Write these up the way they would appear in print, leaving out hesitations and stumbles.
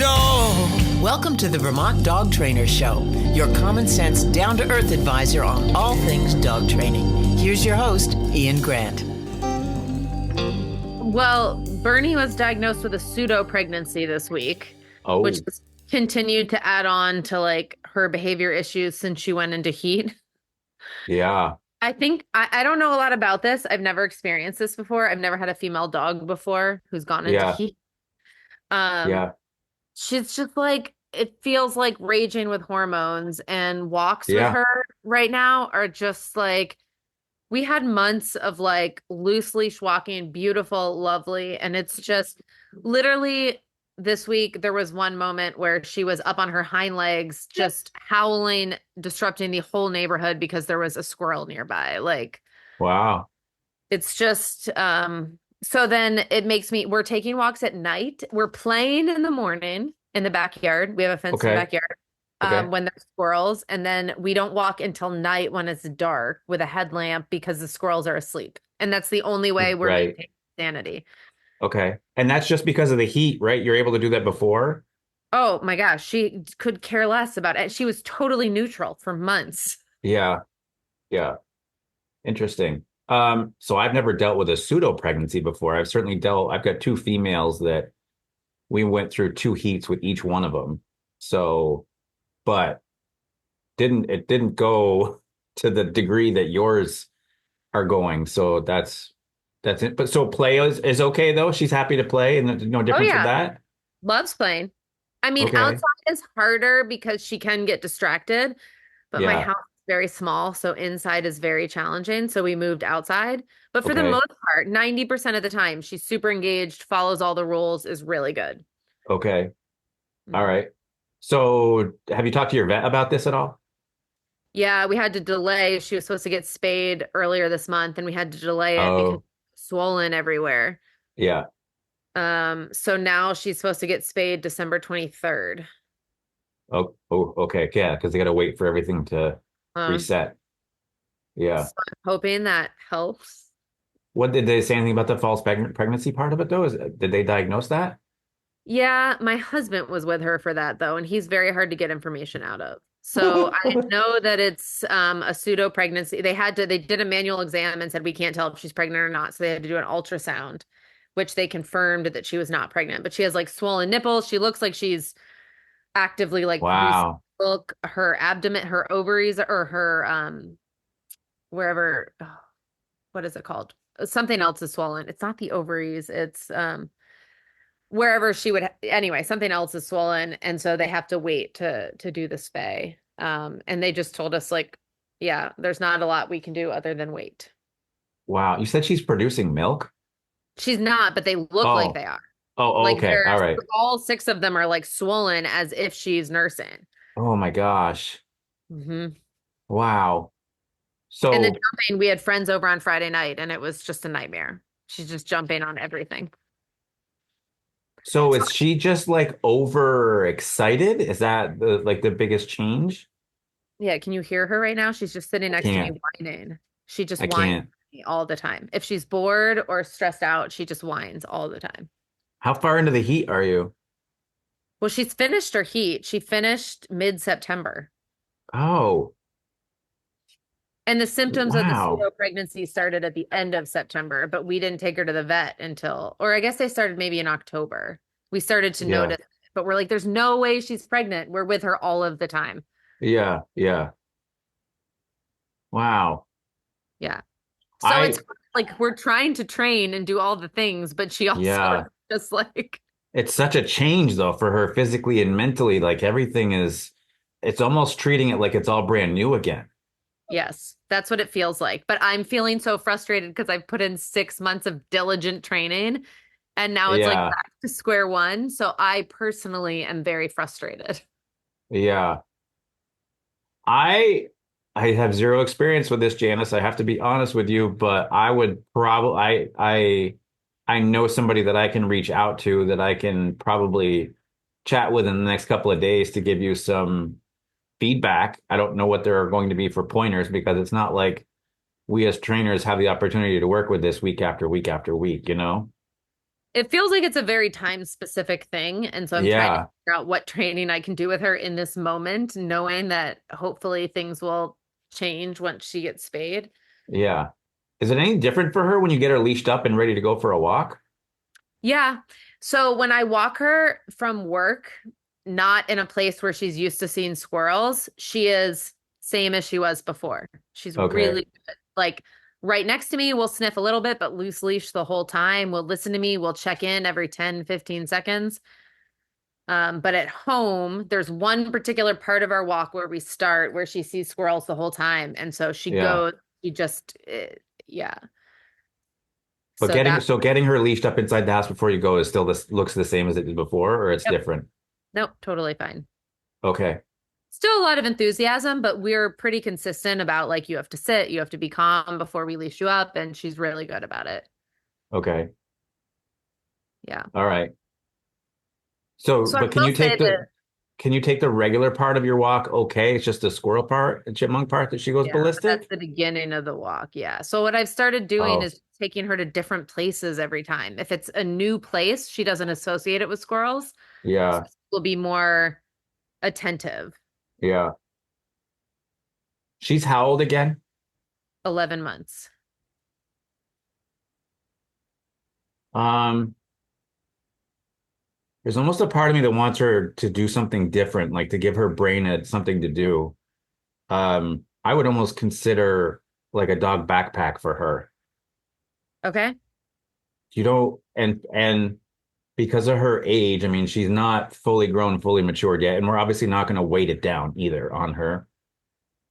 door. Welcome to the Vermont Dog Trainer Show, your common sense, down-to-earth advisor on all things dog training. Here's your host, Ian Grant. Well, Bernie was diagnosed with a pseudo-pregnancy this week, which has continued to add on to like her behavior issues since she went into heat. Yeah. I think I don't know a lot about this. I've never experienced this before. I've never had a female dog before who's gone into heat. Yeah. She's just like, it feels like raging with hormones, and walks with her right now are just like, we had months of like loose leash walking, beautiful, lovely. And it's just literally this week, there was one moment where she was up on her hind legs, just howling, disrupting the whole neighborhood because there was a squirrel nearby. Like, wow. It's just, so then it makes me, we're taking walks at night. We're playing in the morning in the backyard. We have a fence in the backyard. When there's squirrels, and then we don't walk until night when it's dark with a headlamp because the squirrels are asleep. And that's the only way we're maintaining sanity. Okay. And that's just because of the heat, right? You're able to do that before? Oh my gosh. She could care less about it. She was totally neutral for months. Yeah. Yeah. Interesting. So I've never dealt with a pseudo pregnancy before. I've got two females that we went through 2 heats with each one of them. So, but it didn't go to the degree that yours are going. So that's it. But so play is okay though. She's happy to play, and there's no difference with that. Loves playing. I mean, outside is harder because she can get distracted, but my house is very small, so inside is very challenging. So we moved outside. But for the most part, 90% of the time, she's super engaged, follows all the rules, is really good. Okay. All right. So have you talked to your vet about this at all? Yeah, we had to delay. She was supposed to get spayed earlier this month, and we had to delay it because it's swollen everywhere. Yeah. So now she's supposed to get spayed December 23rd. Oh, okay. Yeah, because they got to wait for everything to reset. Yeah. So I'm hoping that helps. What did they say anything about the false pregnancy part of it though? Did they diagnose that? Yeah, my husband was with her for that though, and he's very hard to get information out of. So I know that it's a pseudo pregnancy. They did a manual exam and said we can't tell if she's pregnant or not. So they had to do an ultrasound, which they confirmed that she was not pregnant. But she has like swollen nipples. She looks like she's actively like look her abdomen, her ovaries, or her wherever. What is it called? Something else is swollen. It's not the ovaries. It's wherever she would anyway, something else is swollen, and so they have to wait to do the spay. And they just told us like, yeah, there's not a lot we can do other than wait. Wow, you said she's producing milk? She's not, but they look like they are. Like okay, all right. All 6 of them are like swollen as if she's nursing. Oh my gosh. Mm-hmm. Wow. So and the jumping, we had friends over on Friday night, and it was just a nightmare. She's just jumping on everything. So is she just like overexcited? Is that the biggest change? Yeah, can you hear her right now? She's just sitting next to me whining. She just whines all the time. If she's bored or stressed out, she just whines all the time. How far into the heat are you? Well, she's finished her heat. She finished mid-September. Oh. And the symptoms of the pseudo pregnancy started at the end of September, but we didn't take her to the vet until, or I guess they started maybe in October. We started to notice, but we're like, there's no way she's pregnant. We're with her all of the time. Yeah. Yeah. Wow. Yeah. So it's like we're trying to train and do all the things, but she also just like. It's such a change though for her physically and mentally. Like it's almost treating it like it's all brand new again. Yes, that's what it feels like. But I'm feeling so frustrated because I've put in 6 months of diligent training, and now it's like back to square one. So I personally am very frustrated. Yeah. I have zero experience with this, Janice. I have to be honest with you, but I would probably I know somebody that I can reach out to that I can probably chat with in the next couple of days to give you some feedback. I don't know what there are going to be for pointers because it's not like we as trainers have the opportunity to work with this week after week after week, you know? It feels like it's a very time specific thing. And so I'm trying to Yeah, figure out what training I can do with her in this moment, knowing that hopefully things will change once she gets spayed. yeah. Is it any different for her when you get her leashed up and ready to go for a walk? Yeah. So when I walk her from work, not in a place where she's used to seeing squirrels, she is same as she was before. She's Okay. really good. Like right next to me, we'll sniff a little bit, but loose leash the whole time. Will listen to me. We'll check in every 10, 15 seconds. But at home, there's one particular part of our walk where we start where she sees squirrels the whole time. And so she Yeah. goes, she just, yeah. But So that, getting her leashed up inside the house before you go is still this looks the same as it did before, or it's yep. different. Nope, totally fine. Okay. Still a lot of enthusiasm, but we're pretty consistent about like you have to sit, you have to be calm before we leash you up, and she's really good about it. Okay. Yeah. All right. So, So I but will say that, can you take the regular part of your walk? Okay. It's just the squirrel part, the chipmunk part that she goes yeah, but that's ballistic? the beginning of the walk. Yeah. So what I've started doing Oh, is taking her to different places every time. If it's a new place, she doesn't associate it with squirrels. So yeah. we'll be more attentive. Yeah. She's how old again? 11 months. Um, there's almost a part of me that wants her to do something different, like to give her brain something to do. I would almost consider like a dog backpack for her. Okay. You know, and because of her age, I mean, she's not fully grown, fully matured yet, and we're obviously not going to weight it down either on her.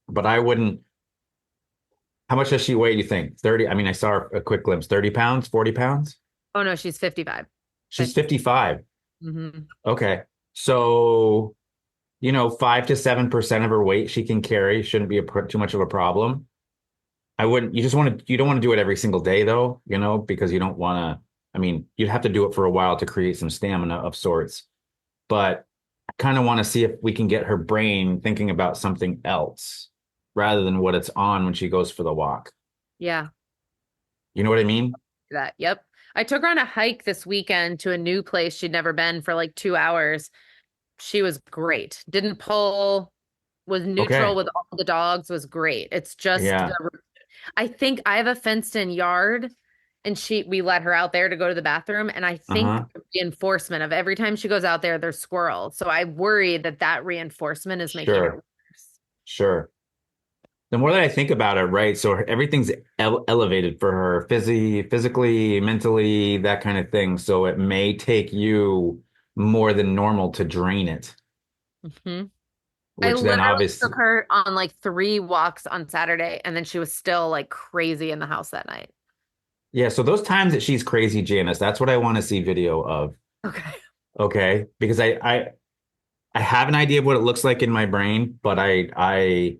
But I wouldn't. How much does she weigh, do you think? 30? I mean, I saw a quick glimpse. 30 pounds, 40 pounds? Oh no, she's 55. She's 55. Mm-hmm. Okay. So, 5 to 7% of her weight she can carry. Shouldn't be too much of a problem. I wouldn't, you don't want to do it every single day though, because you don't want to, I mean, you'd have to do it for a while to create some stamina of sorts. But I kind of want to see if we can get her brain thinking about something else rather than what it's on when she goes for the walk. Yeah. You know what I mean? That. Yep. I took her on a hike this weekend to a new place she'd never been for like 2 hours. She was great. Didn't pull, was neutral Okay. with all the dogs, was great. It's just Yeah. the, I think I have a fenced in yard and we let her out there to go to the bathroom. And I think Uh-huh. the reinforcement of every time she goes out there, there's squirrels. So I worry that that reinforcement is making it Sure. worse. Sure. The more that I think about it, right? So everything's elevated for her, physically, mentally, that kind of thing. So it may take you more than normal to drain it, Hmm. I which then literally took obviously, her on like 3 walks on Saturday, and then she was still like crazy in the house that night. yeah. So those times that she's crazy, Janice, that's what I want to see video of. Okay. Okay. Because I have an idea of what it looks like in my brain, but I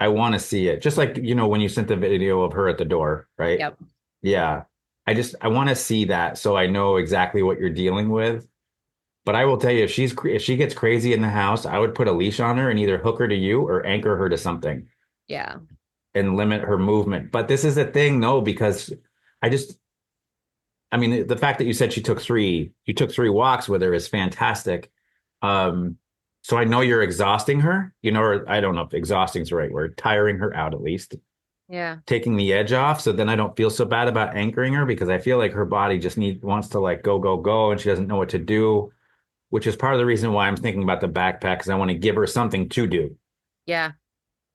want to see it. Just like, when you sent the video of her at the door, right? Yep. Yeah. I want to see that so I know exactly what you're dealing with. But I will tell you, if she gets crazy in the house, I would put a leash on her and either hook her to you or anchor her to something Yeah. and limit her movement. But this is a thing, though, because I just, I mean, the fact that you took three walks with her is fantastic. Um, so I know you're exhausting her, or I don't know if exhausting is the right word, tiring her out at least, Yeah. taking the edge off. So then I don't feel so bad about anchoring her because I feel like her body just wants to like go, go, go, and she doesn't know what to do, which is part of the reason why I'm thinking about the backpack because I want to give her something to do Yeah.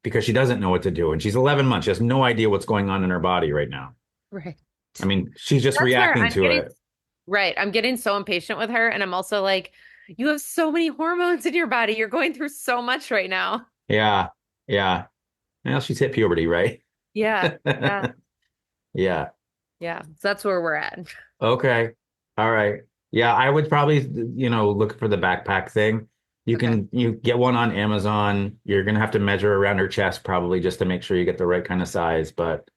because she doesn't know what to do. And she's 11 months. She has no idea what's going on in her body right now. Right. I mean, she's just That's where reacting I'm to getting it. right. I'm getting so impatient with her. And I'm also like, you have so many hormones in your body. You're going through so much right now. Yeah. Yeah. Well, she's hit puberty, right? Yeah. Yeah. Yeah. Yeah. So that's where we're at. Okay. All right. Yeah, I would probably, look for the backpack thing. Okay. You get one on Amazon. You're gonna have to measure around her chest probably just to make sure you get the right kind of size. But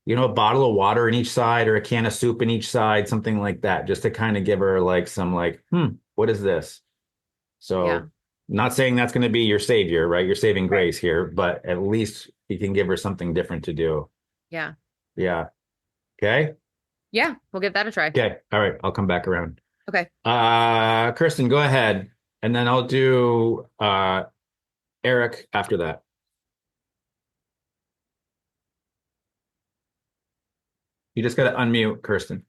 a bottle of water in each side or a can of soup in each side, something like that, just to kind of give her like some like, what is this? Yeah. So not saying that's gonna be your savior, right? Your saving Right. grace here, but at least you can give her something different to do. Yeah. Yeah. Okay. Yeah, we'll give that a try. Okay. All right. I'll come back around. Okay. Kirsten, go ahead. And then I'll do Eric after that. You just got to unmute, Kirsten.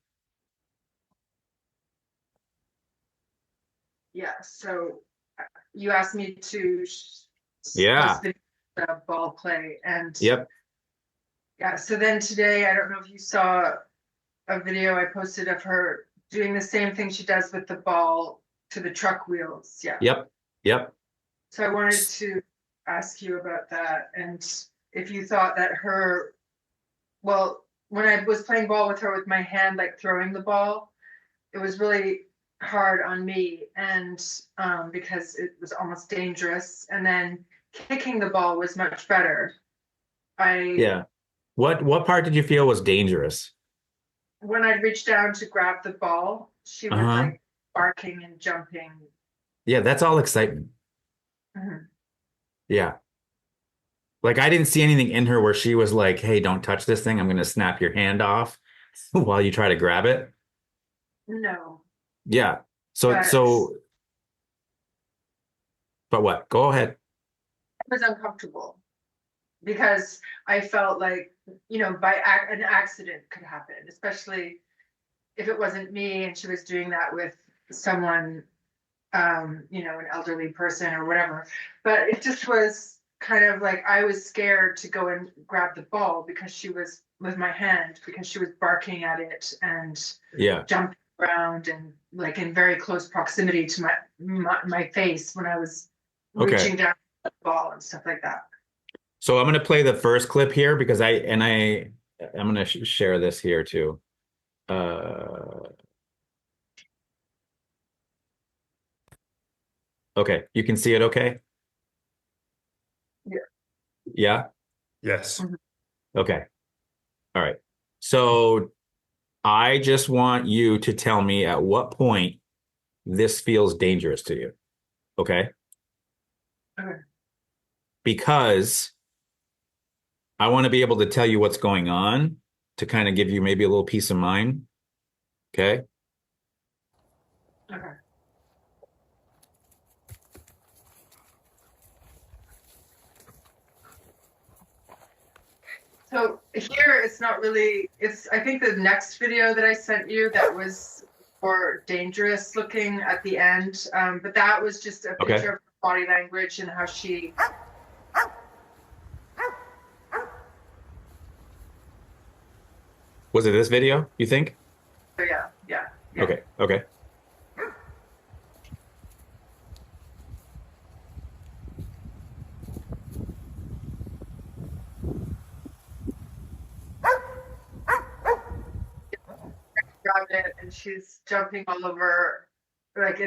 Yeah, so you asked me to Yeah. post the ball play, and Yep. yeah, so then today, I don't know if you saw a video I posted of her doing the same thing she does with the ball to the truck wheels. Yeah. Yep. Yep. So I wanted to ask you about that, and if you thought that well, when I was playing ball with her with my hand, like throwing the ball, it was really hard on me, and because it was almost dangerous. And then kicking the ball was much better. Yeah. What part did you feel was dangerous? When I'd reach down to grab the ball, she was Uh-huh. like barking and jumping. Yeah, that's all excitement. Mhm. Yeah. Like I didn't see anything in her where she was like, "Hey, don't touch this thing. I'm going to snap your hand off while you try to grab it." No, Yeah. So but so but what? Go ahead. it was uncomfortable because I felt like, an accident could happen, especially if it wasn't me and she was doing that with someone, an elderly person or whatever. But it just was kind of like I was scared to go and grab the ball because she was with my hand, because she was barking at it and Yeah. jumping around and like in very close proximity to my face when I was Okay. reaching down the ball and stuff like that. So I'm going to play the first clip here because I'm going to share this here too. Okay, you can see it okay? Yeah. Yeah? Yes. Mhm. Okay. All right. So I just want you to tell me at what point this feels dangerous to you. Okay? Okay. Because I want to be able to tell you what's going on to kind of give you maybe a little peace of mind. Okay? Okay. So here it's not really, I think the next video that I sent you that was more dangerous looking at the end. But that was just a Okay. picture of her body language and how she, Was it this video, you think? oh, yeah. Okay. Okay. Grabbed it and she's jumping all over. Like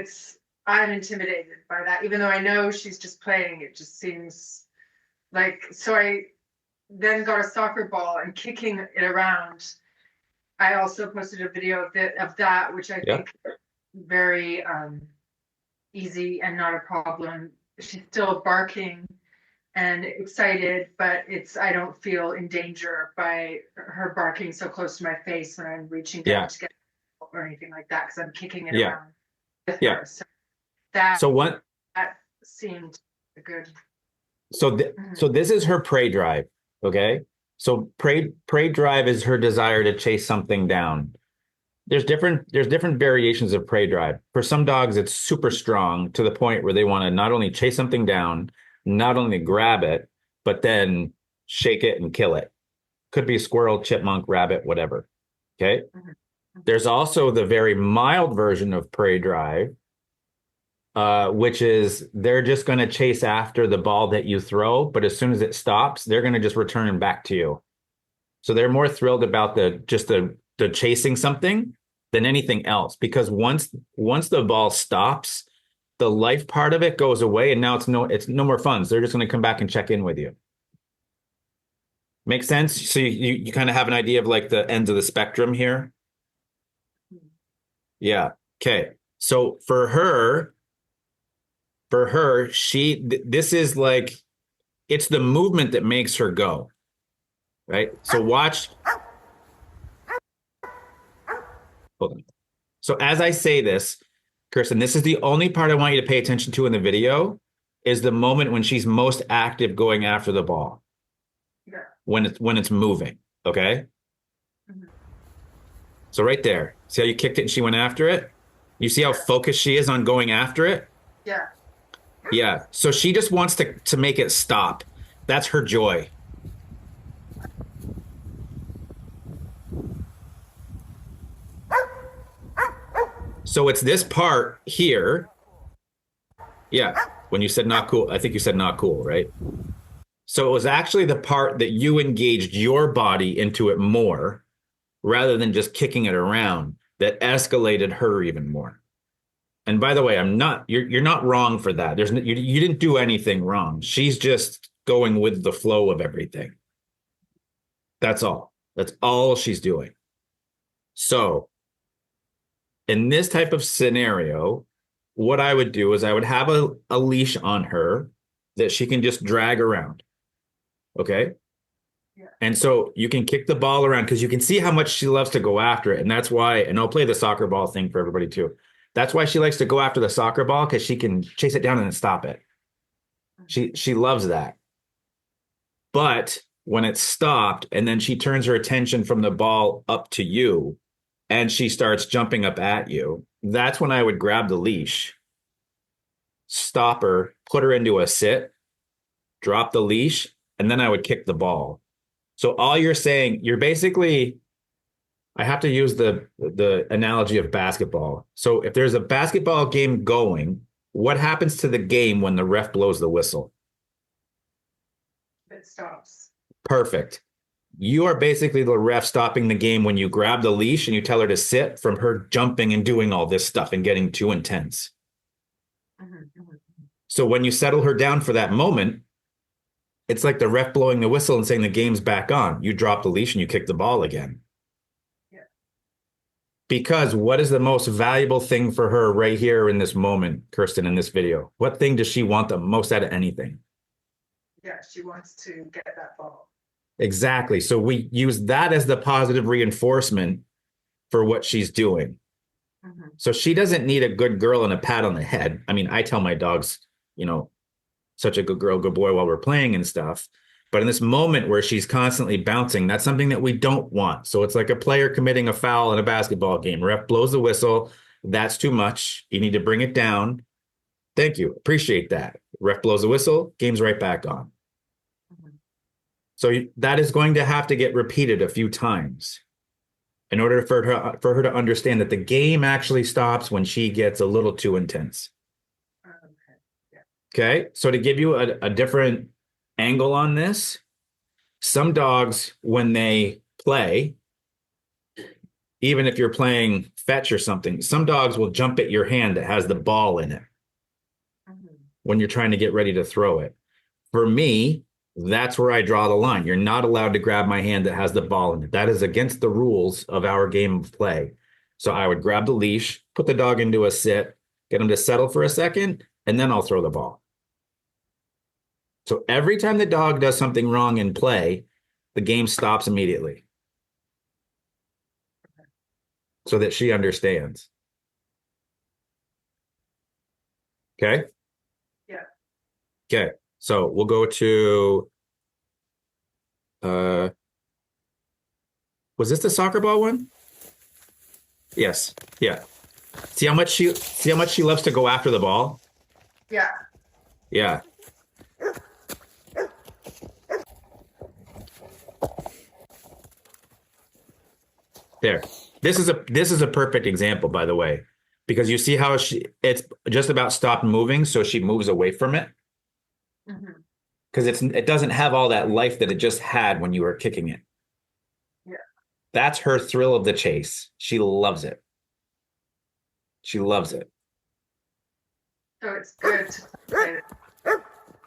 I'm intimidated by that, even though I know she's just playing. It just seems like, so I then got a soccer ball and kicking it around. I also posted a video of that, which I Yeah. think very easy and not a problem. She's still barking and excited, but I don't feel in danger by her barking so close to my face when I'm reaching down Yeah. to get it or anything like that, because I'm kicking it Yeah. around with Yeah. her. So that So what? seemed good. So this is her prey drive. Okay. So prey drive is her desire to chase something down. There's different variations of prey drive. For some dogs, it's super strong to the point where they want to not only chase something down, not only grab it, but then shake it and kill it. Could be squirrel, chipmunk, rabbit, whatever. Okay. Mhm. There's also the very mild version of prey drive, which is they're just going to chase after the ball that you throw, but as soon as it stops, they're going to just return back to you. So they're more thrilled about the chasing something than anything else, because once the ball stops, the life part of it goes away, and now it's no more fun. So they're just going to come back and check in with you. Make sense? So you kind of have an idea of like the ends of the spectrum here. Yeah. Okay. So for her, this is like it's the movement that makes her go. Right. So watch. Hold on. So as I say this, Kirsten, this is the only part I want you to pay attention to in the video is the moment when she's most active going after the ball. Yeah. When it's moving. Okay. Mhm. So right there, see how you kicked it and she went after it? You see how focused she is on going after it? Yeah. Yeah. So she just wants to make it stop. That's her joy. So it's this part here. Yeah. When you said not cool, I think you said not cool, right? So it was actually the part that you engaged your body into it more rather than just kicking it around that escalated her even more. And by the way, you're not wrong for that. You didn't do anything wrong. She's just going with the flow of everything. That's all. That's all she's doing. So in this type of scenario, what I would do is I would have a leash on her that she can just drag around. Okay. Yeah. And so you can kick the ball around because you can see how much she loves to go after it. And that's why, and I'll play the soccer ball thing for everybody too. That's why she likes to go after the soccer ball because she can chase it down and then stop it. She loves that. But when it's stopped and then she turns her attention from the ball up to you and she starts jumping up at you, that's when I would grab the leash, stop her, put her into a sit, drop the leash, and then I would kick the ball. So all you're saying, you're basically, I have to use the analogy of basketball. So if there's a basketball game going, what happens to the game when the ref blows the whistle? It stops. Perfect. You are basically the ref stopping the game when you grab the leash and you tell her to sit from her jumping and doing all this stuff and getting too intense. Mm-hmm. Mm-hmm. So when you settle her down for that moment, it's like the ref blowing the whistle and saying the game's back on. You drop the leash and you kick the ball again. Yeah. Because what is the most valuable thing for her right here in this moment, Kirsten, in this video? What thing does she want the most out of anything? Yeah, she wants to get that ball. Exactly. So we use that as the positive reinforcement for what she's doing. Mm-hmm. So she doesn't need a good girl and a pat on the head. I mean, I tell my dogs, such a good girl, good boy while we're playing and stuff. But in this moment where she's constantly bouncing, that's something that we don't want. So it's like a player committing a foul in a basketball game. Ref blows the whistle. That's too much. You need to bring it down. Thank you. Appreciate that. Ref blows the whistle. Game's right back on. Mm-hmm. So that is going to have to get repeated a few times in order for her to understand that the game actually stops when she gets a little too intense. Okay. Yeah. Okay. So to give you a different angle on this, some dogs, when they play, even if you're playing fetch or something, some dogs will jump at your hand that has the ball in it Mm-hmm. when you're trying to get ready to throw it. For me, that's where I draw the line. You're not allowed to grab my hand that has the ball in it. That is against the rules of our game of play. So I would grab the leash, put the dog into a sit, get him to settle for a second, and then I'll throw the ball. So every time the dog does something wrong in play, the game stops immediately so that she understands. Okay? Yeah. Okay. So we'll go to was this the soccer ball one? Yes. Yeah. See how much she loves to go after the ball? Yeah. Yeah. There. This is a perfect example, by the way, because you see how it's just about stopped moving, so she moves away from it. Mm-hmm. Because it doesn't have all that life that it just had when you were kicking it. Yeah. That's her thrill of the chase. She loves it. She loves it. So it's good to play it.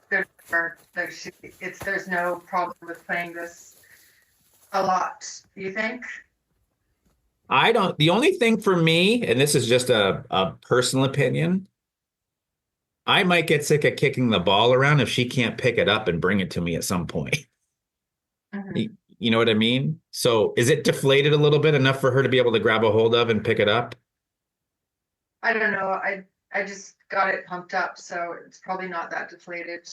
Good for her. Like there's no problem with playing this a lot. Do you think? The only thing for me, and this is just a personal opinion, I might get sick of kicking the ball around if she can't pick it up and bring it to me at some point. Mm-hmm. You know what I mean? So is it deflated a little bit enough for her to be able to grab a hold of and pick it up? I don't know. I just got it pumped up, so it's probably not that deflated.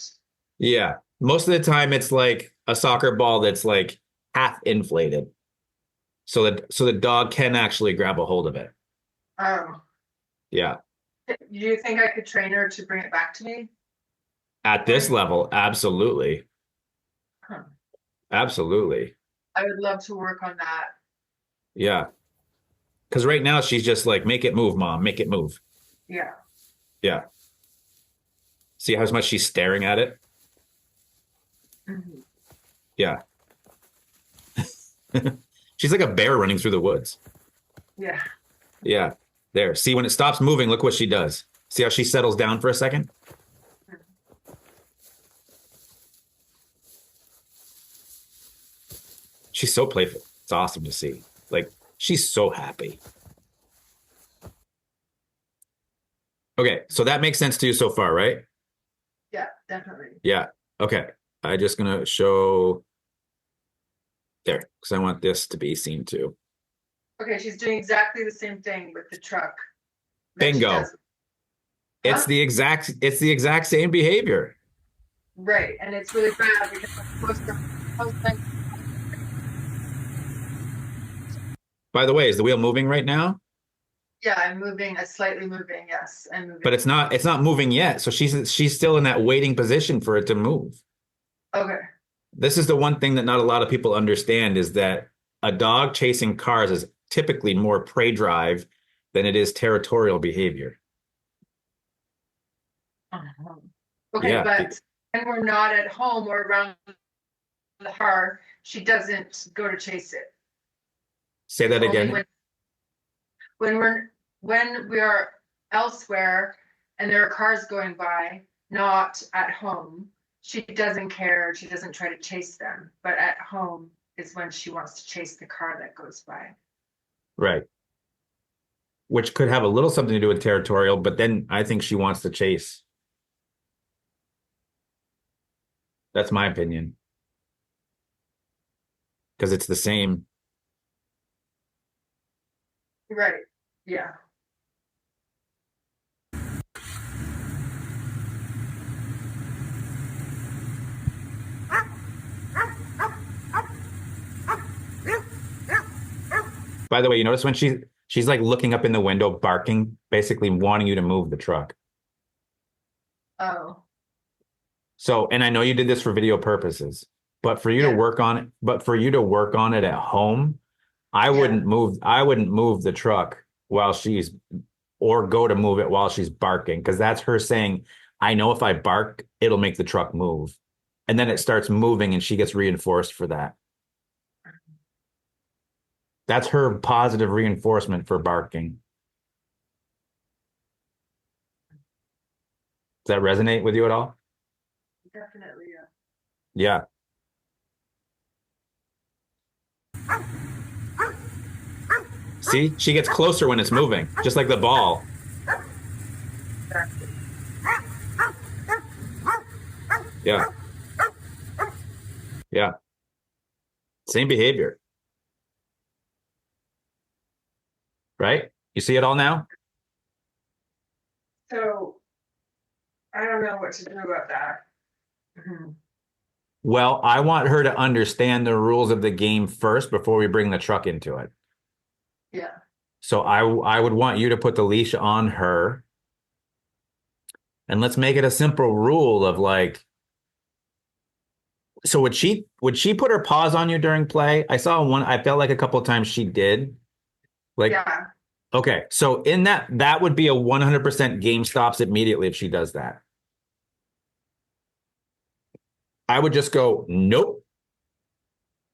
Yeah. Most of the time it's like a soccer ball that's like half inflated. So the dog can actually grab a hold of it. Um, Yeah. do you think I could train her to bring it back to me? At this level, absolutely. Huh. Absolutely. I would love to work on that. Yeah. Because right now she's just like, make it move, mom, make it move. Yeah. Yeah. See how much she's staring at it? Mhm. Yeah. She's like a bear running through the woods. Yeah. Yeah. There. See, when it stops moving, look what she does. See how she settles down for a second? She's so playful. It's awesome to see. Like, she's so happy. Okay, so that makes sense to you so far, right? Yeah, definitely. Yeah. Okay. I'm just gonna show there because I want this to be seen too. Okay, she's doing exactly the same thing with the truck that she Bingo. does. It's Huh? the exact same behavior. Right, and it's really bad because I'm supposed to. By the way, is the wheel moving right now? Yeah, I'm moving. Slightly moving. Yes, I'm moving. But it's not moving yet. So she's still in that waiting position for it to move. Okay. This is the one thing that not a lot of people understand is that a dog chasing cars is typically more prey drive than it is territorial behavior. Uh-huh. Okay, Yeah. but when we're not at home or around the car, she doesn't go to chase it. Say that Only again. when we are elsewhere and there are cars going by, not at home, she doesn't care. She doesn't try to chase them. But at home is when she wants to chase the car that goes by. Right. Which could have a little something to do with territorial, but then I think she wants to chase. That's my opinion. Because it's the same. Right. Yeah. By the way, you notice when she's like looking up in the window, barking, basically wanting you to move the truck. Oh. So, and I know you did this for video purposes, but for you to Yeah. work on it, at home, I Yeah. wouldn't move the truck while she's or go to move it while she's barking, because that's her saying, I know if I bark, it'll make the truck move. And then it starts moving and she gets reinforced for that. That's her positive reinforcement for barking. Does that resonate with you at all? Definitely. Yeah. See, she gets closer when it's moving, just like the ball. Yeah. Yeah. Same behavior. Right? You see it all now? So I don't know what to do about that. Mhm. Well, I want her to understand the rules of the game first before we bring the truck into it. Yeah. So I would want you to put the leash on her. And let's make it a simple rule of like, so would she put her paws on you during play? I felt like a couple of times she did. Like, Yeah. okay, so in that would be a 100% game stops immediately if she does that. I would just go, nope.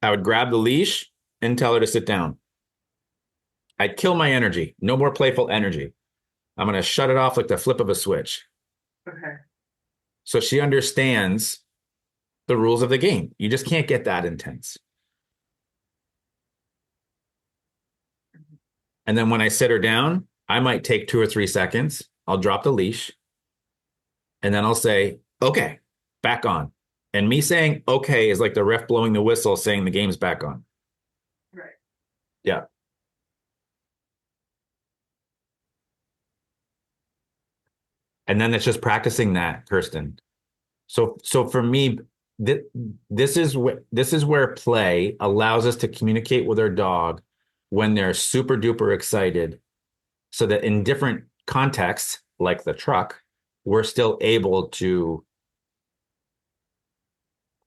I would grab the leash and tell her to sit down. I'd kill my energy. No more playful energy. I'm going to shut it off like the flip of a switch. Okay. So she understands the rules of the game. You just can't get that intense. And then when I sit her down, I might take 2 or 3 seconds. I'll drop the leash. And then I'll say, okay, back on. And me saying okay is like the ref blowing the whistle saying the game's back on. Right. Yeah. And then it's just practicing that, Kirsten. So for me, th this is where play allows us to communicate with our dog when they're super duper excited, so that in different contexts, like the truck, we're still able to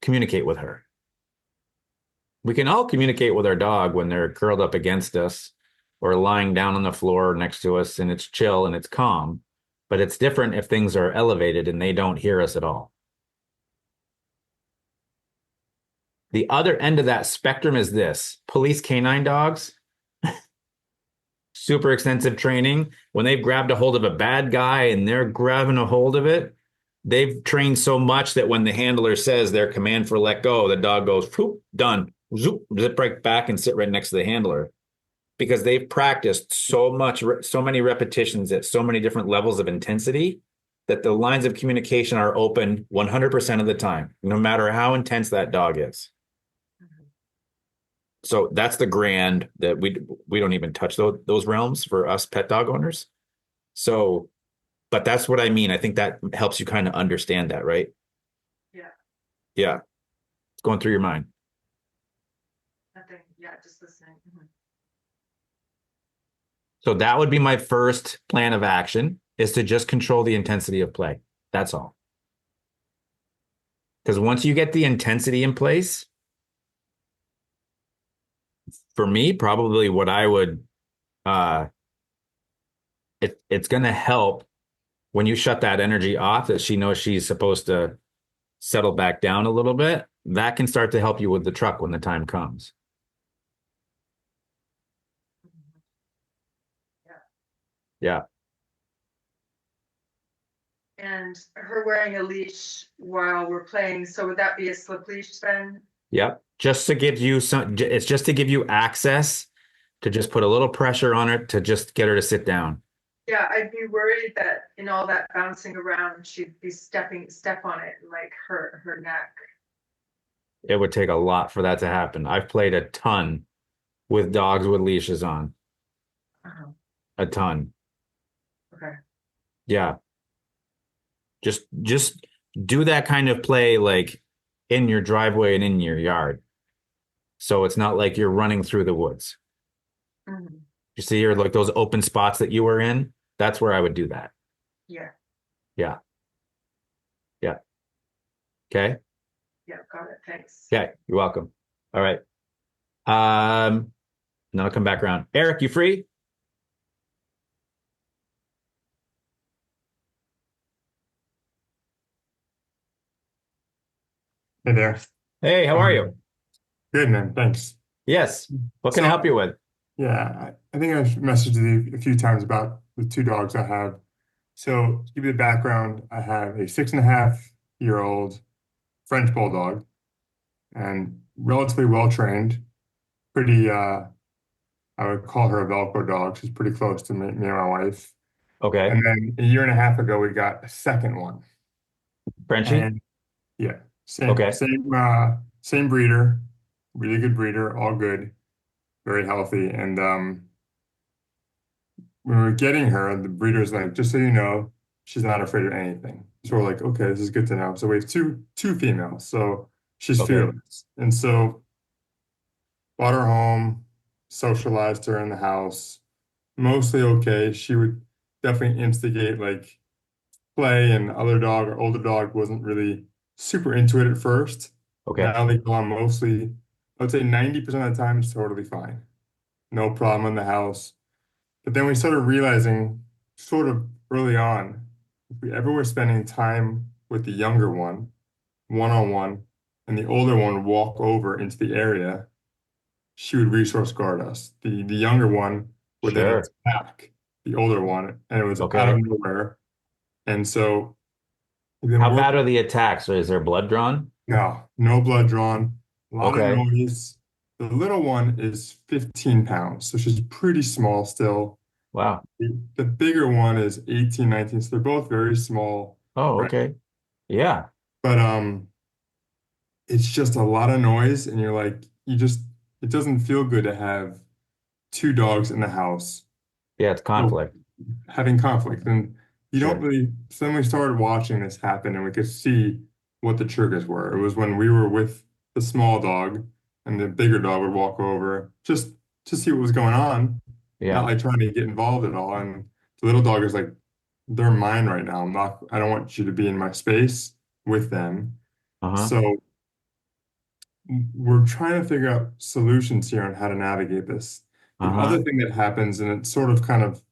communicate with her. We can all communicate with our dog when they're curled up against us or lying down on the floor next to us and it's chill and it's calm, but it's different if things are elevated and they don't hear us at all. The other end of that spectrum is this: police canine dogs, super extensive training. When they've grabbed a hold of a bad guy and they're grabbing a hold of it, they've trained so much that when the handler says their command for let go, the dog goes, whoop, done, zoop, zip right back and sit right next to the handler, because they've practiced so much, so many repetitions at so many different levels of intensity that the lines of communication are open 100% of the time, no matter how intense that dog is. So that's the grand that we don't even touch those realms for us pet dog owners. So, but that's what I mean. I think that helps you kind of understand that, right? Yeah. Yeah. It's going through your mind. Nothing. Yeah, just listening. So that would be my first plan of action, is to just control the intensity of play. That's all. Because once you get the intensity in place, for me, probably what I would, uh, it's going to help when you shut that energy off, that she knows she's supposed to settle back down a little bit. That can start to help you with the truck when the time comes. Yeah. Yeah. And her wearing a leash while we're playing. So would that be a slip leash then? Yep. Just to give you some, it's just to give you access to just put a little pressure on her to just get her to sit down. Yeah, I'd be worried that in all that bouncing around, she'd be step on it and like hurt her neck. It would take a lot for that to happen. I've played a ton with dogs with leashes on. Uh-huh. A ton. Okay. Yeah. Just do that kind of play like in your driveway and in your yard. So it's not like you're running through the woods. Mm-hmm. You see here, like those open spots that you were in, that's where I would do that. Yeah. Yeah. Yeah. Okay. Yeah. Got it. Thanks. Okay. You're welcome. All right. Then I'll come back around. Eric, you free? Hey there. Hey, how are you? Good, man. Thanks. Yes. What can I So, help you with? yeah, I think I've messaged you a few times about the two dogs I have. So, to give you the background, I have a 6.5-year-old French Bulldog and relatively well trained. Pretty, I would call her a Velcro dog. She's pretty close to me and my wife. Okay. And then a year and a half ago, we got a second one. Frenchie? And yeah, Okay. same breeder, really good breeder, all good, very healthy. And when we were getting her, the breeder's like, just so you know, she's not afraid of anything. So we're like, okay, this is good to know. So we have two females, so she's Okay. fearless. And so brought her home, socialized her in the house, mostly okay. She would definitely instigate like play, and other dog or older dog wasn't really super into it at first. Okay. Now they go on mostly, I would say 90% of the time it's totally fine. No problem in the house. But then we started realizing sort of early on, if we ever were spending time with the younger one on one, and the older one walk over into the area, she would resource guard us. The younger one would then Sure. attack the older one, and it was out of Okay. nowhere. And so we've been How bad working. are the attacks? Or is there blood drawn? No blood drawn, a lot of Okay. noise. The little one is 15 pounds, so she's pretty small still. Wow. The bigger one is 18, 19, so they're both very small, Oh, right? okay. Yeah. But it's just a lot of noise, and you're like, it doesn't feel good to have two dogs in the house. Yeah, it's So conflict. having conflict, and you don't Sure. really. So then we started watching this happen, and we could see what the triggers were. It was when we were with the small dog, and the bigger dog would walk over just to see what was going on, not Yeah. like trying to get involved at all. And the little dog is like, they're mine right now. I don't want you to be in my space with them. Uh-huh. So we're trying to figure out solutions here on how to navigate this. The other Uh-huh. thing that happens, and it's sort of kind of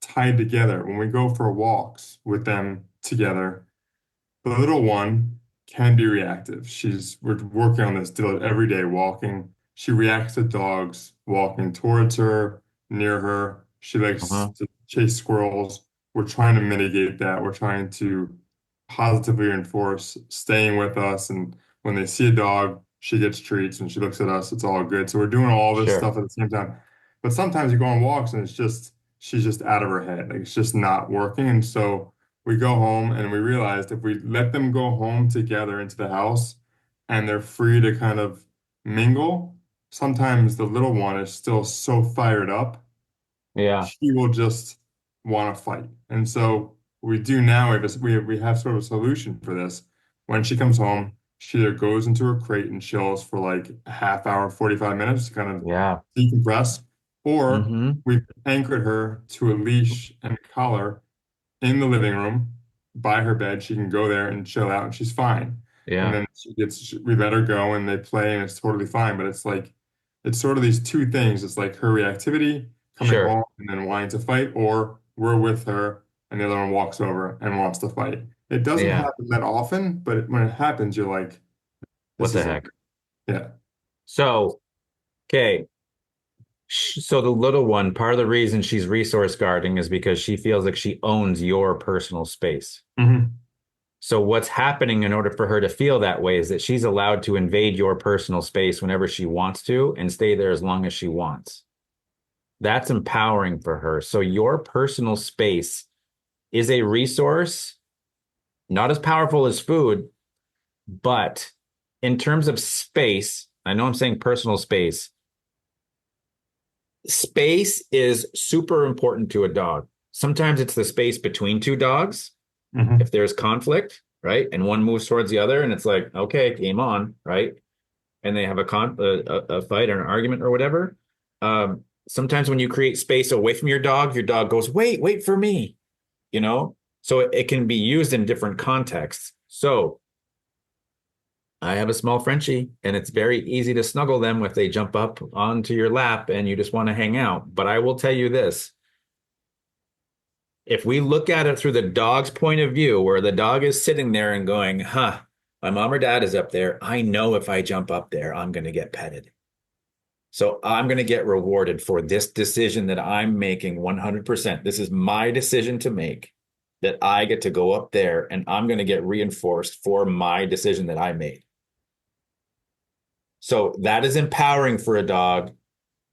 tied together, when we go for walks with them together, the little one can be reactive. We're working on this deal every day, walking. She reacts to dogs walking towards her, near her. She likes Uh-huh. to chase squirrels. We're trying to mitigate that. We're trying to positively reinforce staying with us. And when they see a dog, she gets treats. When she looks at us, it's all good. So we're doing all this Sure. stuff at the same time. But sometimes you go on walks and she's just out of her head. Like it's just not working. And so we go home and we realized if we let them go home together into the house and they're free to kind of mingle, sometimes the little one is still so fired up, Yeah. she will just want to fight. And so what we do now, we have sort of a solution for this. When she comes home, she either goes into her crate and chills for like a half hour, 45 minutes to kind of Yeah. decompress, or Mm-hmm. we've anchored her to a leash and a collar in the living room by her bed. She can go there and chill out and she's fine. And Yeah. then we let her go and they play and it's totally fine. But it's sort of these two things. It's like her reactivity coming Sure. home and then wanting to fight, or we're with her and the other one walks over and wants to fight. It doesn't Yeah. happen that often, but when it happens, you're like, What this the isn't heck? good. Yeah. So, okay. So the little one, part of the reason she's resource guarding is because she feels like she owns your personal space. Hmm. So what's happening in order for her to feel that way is that she's allowed to invade your personal space whenever she wants to and stay there as long as she wants. That's empowering for her. So your personal space is a resource, not as powerful as food, but in terms of space, I know I'm saying personal space. Space is super important to a dog. Sometimes it's the space between two dogs. Hmm. If there's conflict, right? And one moves towards the other, and it's like, okay, game on, right? And they have a fight or an argument or whatever. Sometimes when you create space away from your dog goes, wait for me, you know? So it can be used in different contexts. So I have a small Frenchie, and it's very easy to snuggle them if they jump up onto your lap and you just want to hang out. But I will tell you this, if we look at it through the dog's point of view, where the dog is sitting there and going, huh, my mom or dad is up there. I know if I jump up there, I'm going to get petted. So I'm going to get rewarded for this decision that I'm making 100%. This is my decision to make, that I get to go up there and I'm going to get reinforced for my decision that I made. So that is empowering for a dog.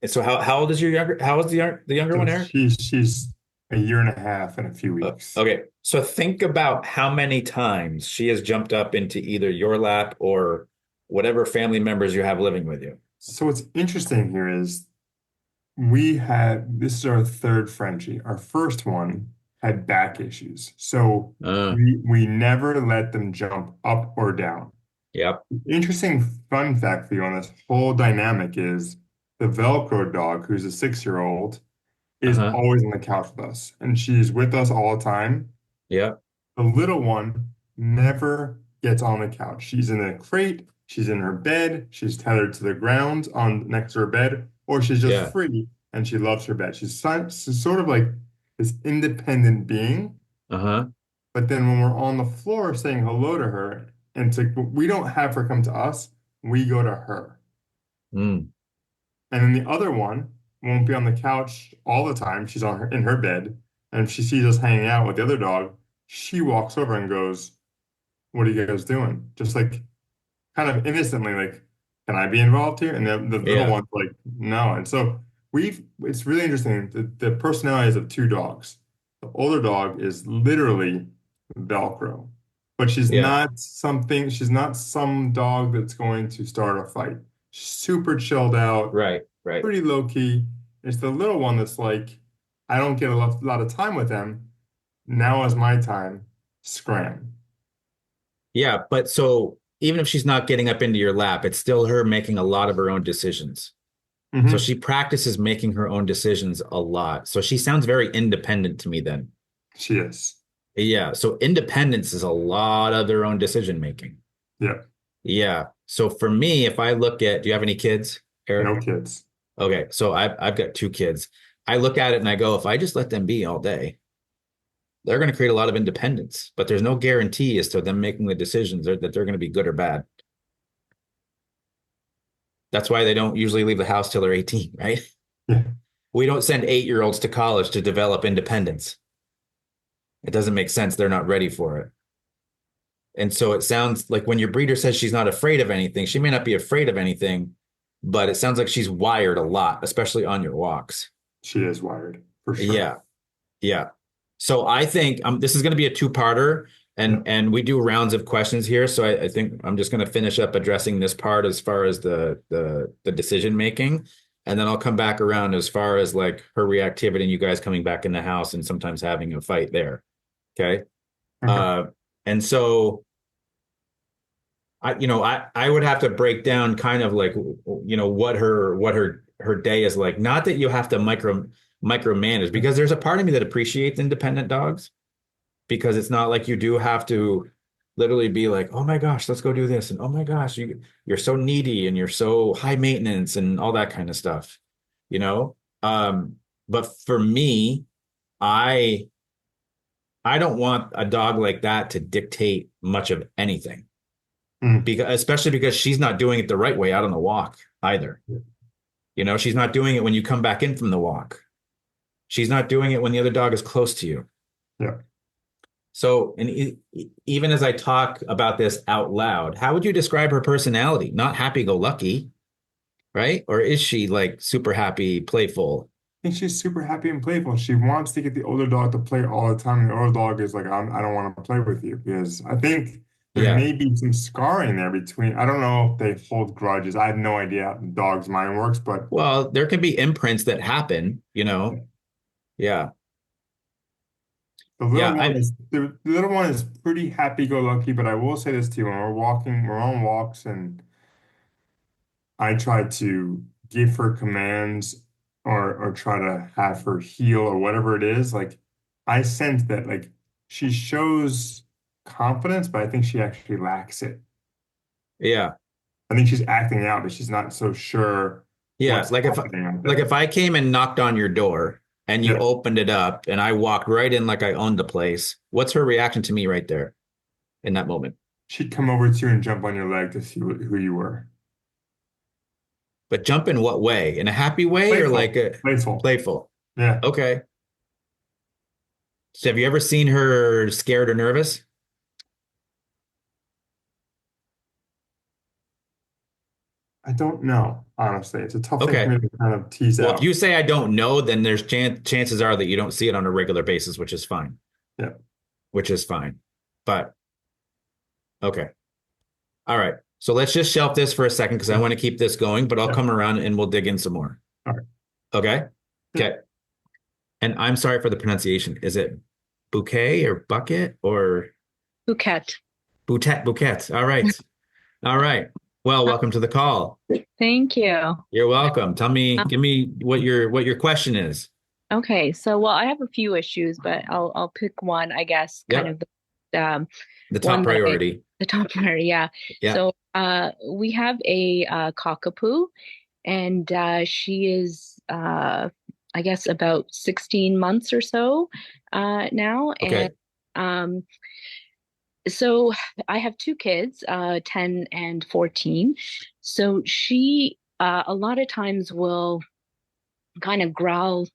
And so how old is how old is the younger So one, Eric? she's a year and a half and a few weeks. Okay. So think about how many times she has jumped up into either your lap or whatever family members you have living with you. So what's interesting here is this is our third Frenchie. Our first one had back issues. So Uh, we never let them jump up or down. yep. Interesting fun fact for you on this whole dynamic is the Velcro dog, who's a 6-year-old, is Uh-huh. always on the couch with us, and she's with us all the time. Yep. The little one never gets on the couch. She's in a crate, she's in her bed, she's tethered to the ground on next to her bed, or she's just Yeah. free and she loves her bed. She's sort of like this independent being. Uh-huh. But then when we're on the floor saying hello to her, and we don't have her come to us, we go to her. Mm. And then the other one won't be on the couch all the time. She's in her bed. And if she sees us hanging out with the other dog, she walks over and goes, "What are you guys doing?" Just like kind of innocently, like, "Can I be involved here?" And the little Yeah. one's like, "No." And so it's really interesting the personalities of two dogs. The older dog is literally Velcro, but Yeah. she's not some dog that's going to start a fight. She's super chilled out, Right. Right. pretty low key. It's the little one that's like, I don't get a lot of time with them. Now is my time. Scram. Yeah. But so even if she's not getting up into your lap, it's still her making a lot of her own decisions. So Hmm. she practices making her own decisions a lot. So she sounds very independent to me then. She is. Yeah. So independence is a lot of their own decision making. Yeah. Yeah. So for me, if I look at, do you have any kids, No Eric? kids. Okay. So I've got two kids. I look at it and I go, if I just let them be all day, they're going to create a lot of independence, but there's no guarantee as to them making the decisions that they're going to be good or bad. That's why they don't usually leave the house till they're 18, right? Yeah. We don't send 8-year-olds to college to develop independence. It doesn't make sense. They're not ready for it. And so it sounds like when your breeder says she's not afraid of anything, she may not be afraid of anything, but it sounds like she's wired a lot, especially on your walks. She is wired for sure. Yeah. Yeah. So I think this is going to be a two-parter, Yeah. and we do rounds of questions here. So I think I'm just going to finish up addressing this part as far as the decision making, and then I'll come back around as far as like her reactivity and you guys coming back in the house and sometimes having a fight there. Okay. Okay. And so I would have to break down kind of like what her day is like. Not that you have to micromanage, because there's a part of me that appreciates independent dogs, because it's not like you do have to literally be like, oh my gosh, let's go do this, and oh my gosh, you're so needy and you're so high maintenance and all that kind of stuff, you know. But for me, I I don't want a dog like that to dictate much of anything, Mm. because especially because she's not doing it the right way out on the walk either. She's not doing it when you come back in from the walk. She's not doing it when the other dog is close to you. Yeah. So, and even as I talk about this out loud, how would you describe her personality? Not happy-go-lucky, right? Or is she like super happy, playful? I think she's super happy and playful. She wants to get the older dog to play all the time. The older dog is like, I don't want to play with you, because I think there Yeah. may be some scarring there between. I don't know if they hold grudges. I have no idea how the dog's mind works, but Well, there can be imprints that happen, you know? Yeah. the Yeah. little one is the little one is pretty happy-go-lucky. But I will say this to you: when we're on walks, and I try to give her commands, or try to have her heel or whatever it is, like I sense that like she shows confidence, but I think she actually lacks it. Yeah. I think she's acting out, but she's not so sure Yeah. what's happening out Like if there. I came and knocked on your door and you Yeah, opened it up and I walked right in like I owned the place, what's her reaction to me right there in that moment? she'd come over to you and jump on your leg to see who you were. But jump in what way? In a happy way or like Playful, a playful. playful? Yeah, Okay. So have you ever seen her scared or nervous? I don't know, honestly. It's a tough thing for Okay. me to kind of tease Well, if out. you say I don't know, then there's chances are that you don't see it on a regular basis, which is fine. Yeah, Which is fine. But okay. All right. So let's just shelf this for a second because I want to keep this going, but I'll yeah. come around and we'll dig in some more. All right. Okay. Yeah. Okay. And I'm sorry for the pronunciation. Is it bouquet or bucket or Phuket. bouquet? All right. All right. Well, welcome to the call. Thank you. You're welcome. Give me what your question is. Okay, so well, I have a few issues, but I'll pick one, I guess, kind Yep. of the The one top that priority. the top priority, yeah. Yeah. So we have a cockapoo, and she is I guess about 16 months or so now, Okay. and so I have two kids, 10 and 14. So she a lot of times will kind of growl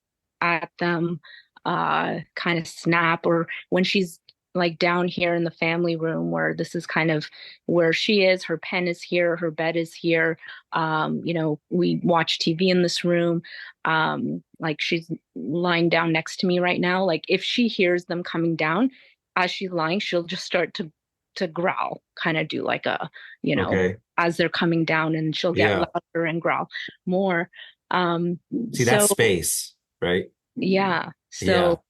at them, kind of snap, or when she's like down here in the family room where this is kind of where she is, her pen is here, her bed is here. We watch TV in this room. Like she's lying down next to me right now. Like if she hears them coming down as she's lying, she'll just start to to growl, kind of do like a, Okay. as they're coming down, and she'll get Yeah. louder and growl more. See, that's So space, right? yeah, Yeah. so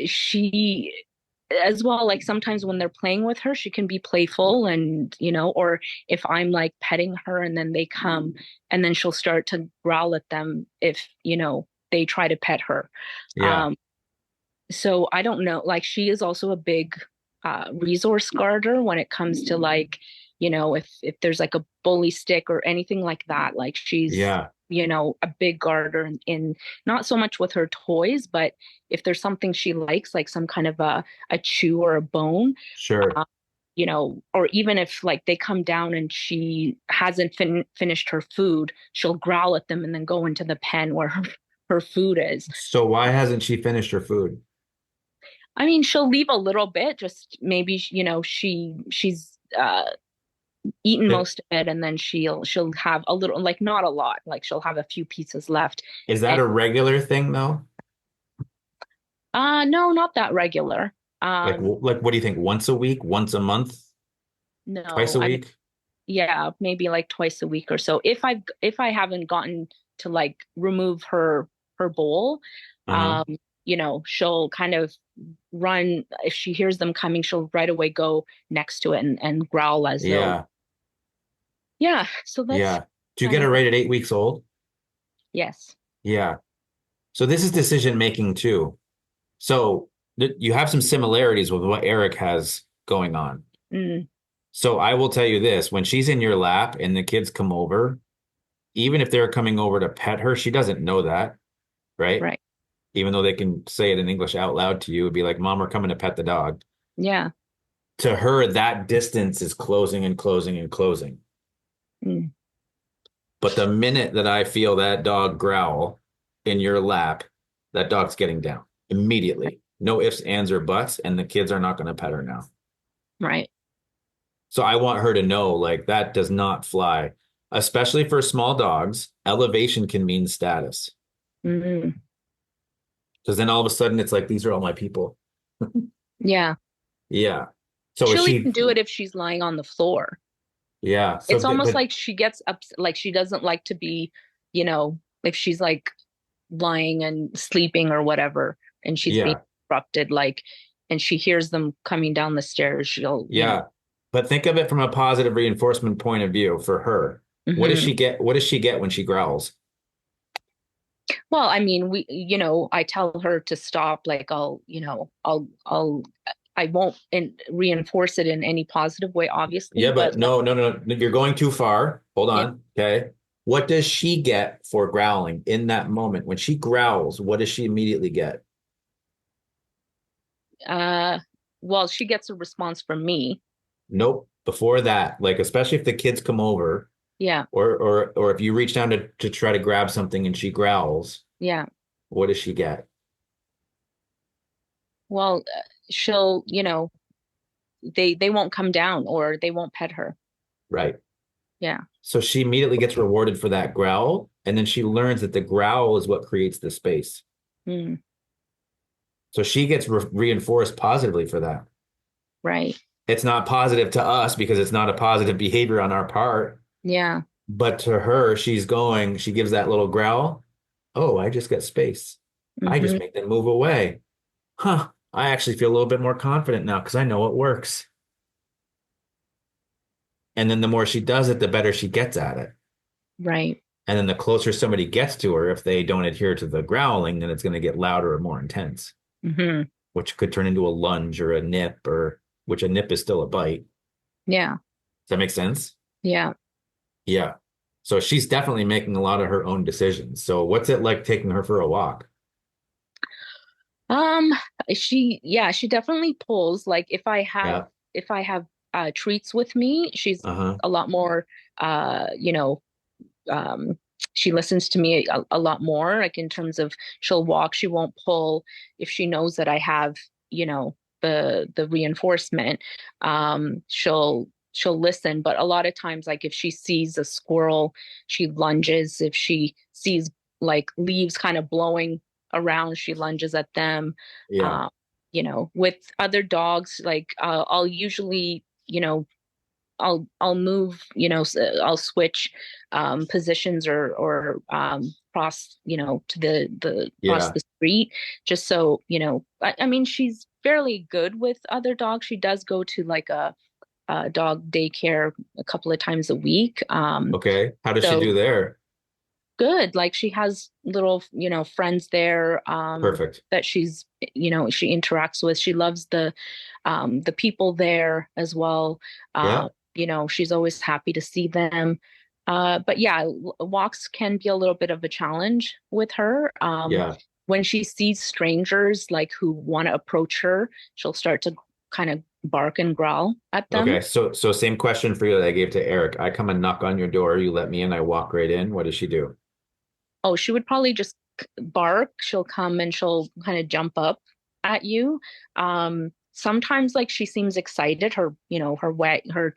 she as well, like sometimes when they're playing with her, she can be playful, and or if I'm like petting her and then they come, and then she'll start to growl at them if they try to pet her. Yeah. um so I don't know, like she is also a big resource guarder when it comes to like if there's like a bully stick or anything like that, like she's Yeah. a big guarder in not so much with her toys, but if there's something she likes, like some kind of a chew or a bone, Sure. uh, or even if like they come down and she hasn't finished her food, she'll growl at them and then go into the pen where her food is. So why hasn't she finished her food? I mean, she'll leave a little bit, just maybe, she's eaten Th- most of it, and then she'll have a little, like not a lot, like she'll have a few pieces left. Is that And a regular thing though? no, not that regular. Like what do you think? Once a week, once a month, twice No, a I mean, week? yeah, maybe like twice a week or so. If I haven't gotten to like remove her bowl, Uh-huh. um, she'll kind of run. If she hears them coming, she'll right away go next to it and growl as though, Yeah. yeah. So that's Yeah. Do you kind get of her right at 8 weeks old? yes. Yeah. So this is decision making too. So you have some similarities with what Eric has going on. Mm, So I will tell you this, when she's in your lap and the kids come over, even if they're coming over to pet her, she doesn't know that, right? right. Even though they can say it in English out loud to you, it'd be like, Mom, we're coming to pet the dog. Yeah. To her, that distance is closing and closing and closing. Mm, But the minute that I feel that dog growl in your lap, that dog's getting down immediately. No ifs, ands, or buts, and the kids are not going to pet her now. right. So I want her to know like that does not fly, especially for small dogs. Elevation can mean status Mm, because then all of a sudden it's like, these are all my people. yeah. Yeah. So is She'll she, even do it if she's lying on the floor. yeah. So, It's almost but like she gets up, like she doesn't like to be, if she's like lying and sleeping or whatever, and she's being yeah, interrupted, like, and she hears them coming down the stairs, she'll, yeah. But think of it from a positive reinforcement point of view for her. What does Mhm. she get? What does she get when she growls? Well, I mean, I tell her to stop, like I won't reinforce it in any positive way, obviously, Yeah, but but like, no. You're going too far. Hold yeah. on. Okay. What does she get for growling in that moment? When she growls, what does she immediately get? Uh, well, she gets a response from me. Nope. Before that, like especially if the kids come over, Yeah, or if you reach down to try to grab something and she growls, yeah. what does she get? Well, she'll, they won't come down or they won't pet her. Right. Yeah. So she immediately gets rewarded for that growl, and then she learns that the growl is what creates the space. Mm, So she gets reinforced positively for that. right. It's not positive to us because it's not a positive behavior on our part. Yeah. But to her, she gives that little growl. Oh, I just get space. I just Hmm. make them move away. Huh. I actually feel a little bit more confident now because I know it works. And then the more she does it, the better she gets at it. Right. And then the closer somebody gets to her, if they don't adhere to the growling, then it's going to get louder or more intense, Hmm. which could turn into a lunge or a nip, or which a nip is still a bite. Yeah. Does that make sense? Yeah. Yeah. So she's definitely making a lot of her own decisions. So what's it like taking her for a walk? Um, she definitely pulls. Like Yeah. if I have treats with me, she's Uh-huh. a lot more uh, you know, um she listens to me a lot more, like in terms of she'll walk, she won't pull if she knows that I have, the reinforcement. She'll listen, but a lot of times, like if she sees a squirrel, she lunges. If she sees like leaves kind of blowing around, she lunges at them. Yeah. With other dogs, like I'll usually I'll move, I'll switch positions or cross, to the across Yeah. the street, just so, I mean, she's fairly good with other dogs. She does go to like a dog daycare a couple of times a week. Okay. How does she do So there? good. Like she has little, friends there, Perfect. that she interacts with. She loves the people there as well. Yeah. She's always happy to see them. But yeah, walks can be a little bit of a challenge with her. Yeah. When she sees strangers like who want to approach her, she'll start to kind of bark and growl at them. Okay. So same question for you that I gave to Eric. I come and knock on your door, you let me in, I walk right in. What does she do? Oh, she would probably just bark. She'll come and she'll kind of jump up at you. Sometimes like she seems excited. Her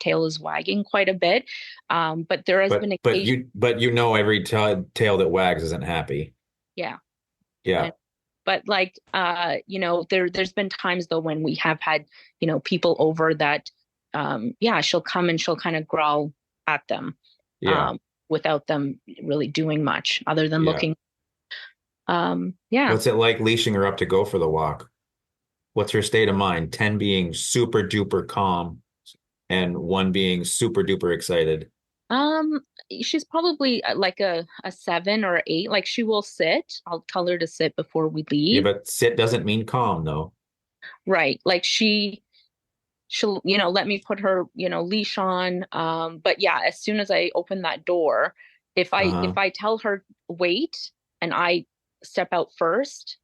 tail is wagging quite a bit. But there has But been but occasion, you but you know every tail that wags isn't happy. yeah. Yeah. And, but like there's been times though when we have had, people over that yeah, she'll come and she'll kind of growl at them. Yeah. Um, without them really doing much other than Yeah. looking. Yeah. What's it like leashing her up to go for the walk? What's her state of mind? 10 being super duper calm and one being super duper excited. Um, she's probably like a 7 or 8. Like she will sit. I'll tell her to sit before we Yeah, leave. but sit doesn't mean calm though. Right. Like she'll, let me put her, leash on. But yeah, as soon as I open that door, if Uh-huh. I tell her wait and I step out first,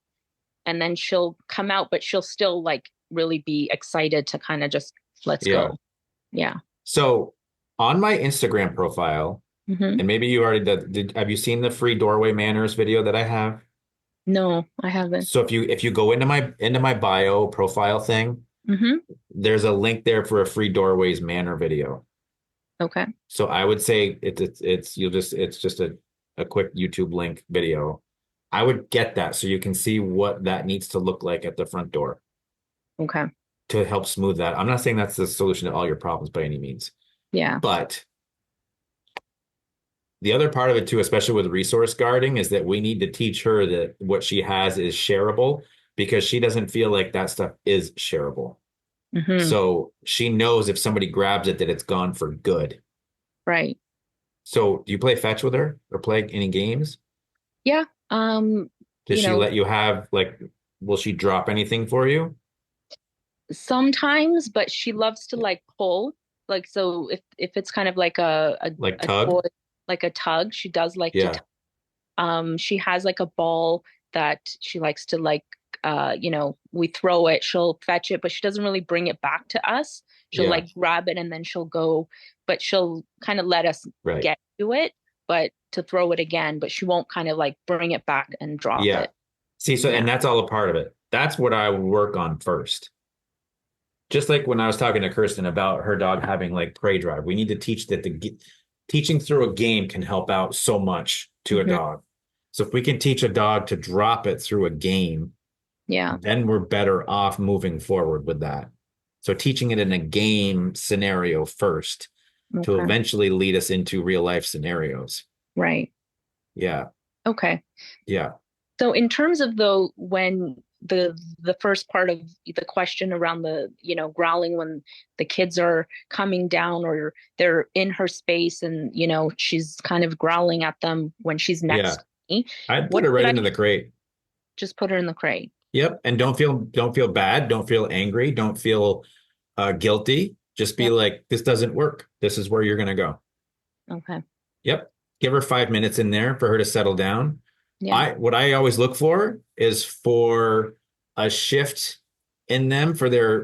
and then she'll come out, but she'll still like really be excited to kind of just let's Yeah. go. Yeah. So on my Instagram profile, Hmm. and maybe you already have you seen the free doorway manners video that I have? No, I haven't. So if you go into my bio profile thing, Hmm. there's a link there for a free doorways manner video. Okay. So I would say it's just a quick YouTube link video. I would get that so you can see what that needs to look like at the front door Okay. to help smooth that. I'm not saying that's the solution to all your problems by any means, Yeah. but the other part of it too, especially with resource guarding, is that we need to teach her that what she has is shareable because she doesn't feel like that stuff is shareable. Hmm. So she knows if somebody grabs it that it's gone for good. Right. So do you play fetch with her or play any games? Yeah. Does she let you have like, will she drop anything for you? Sometimes, but she loves to like pull. Like so if it's kind of like Like a tug? toy, like a tug, she does like to Yeah. she has like a ball that she likes to like we throw it, she'll fetch it, but she doesn't really bring it back to us. She'll Yeah. like grab it and then she'll go, but she'll kind of let us Right. get to it, but to throw it again, but she won't kind of like bring it back and drop Yeah. it. See, so, Yeah. and that's all a part of it. That's what I would work on first. Just like when I was talking to Kirsten about her dog having like prey drive, we need to teach that teaching through a game can help out so much to a Hmm. dog. So if we can teach a dog to drop it through a game, Yeah. then we're better off moving forward with that. So teaching it in a game scenario first to Okay. eventually lead us into real life scenarios. Right. Yeah. Okay. Yeah. So in terms of though, when the first part of the question around the, growling when the kids are coming down or they're in her space and, she's kind of growling at them when she's Yeah. next to me, I'd put what her right should I into the crate. just put her in the crate? Yep. And don't feel bad. Don't feel angry. Don't feel guilty. Just be Yeah. like, this doesn't work. This is where you're going to go. Okay. Yep. Give her 5 minutes in there for her to settle down. Yeah. What I always look for is for a shift in them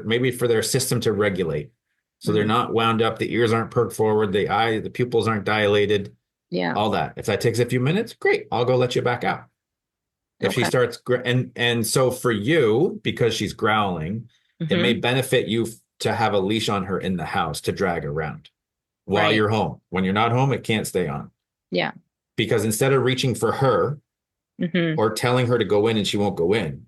maybe for their system to regulate. So they're Hmm. not wound up, the ears aren't perked forward, the pupils aren't dilated, Yeah. all that. If that takes a few minutes, great. I'll go let you back out. If she Okay. starts and so for you, because she's growling, it may Hmm. benefit you to have a leash on her in the house to drag around while Right. you're home. When you're not home, it can't stay on. Yeah. Because instead of reaching for her Hmm. or telling her to go in and she won't go in,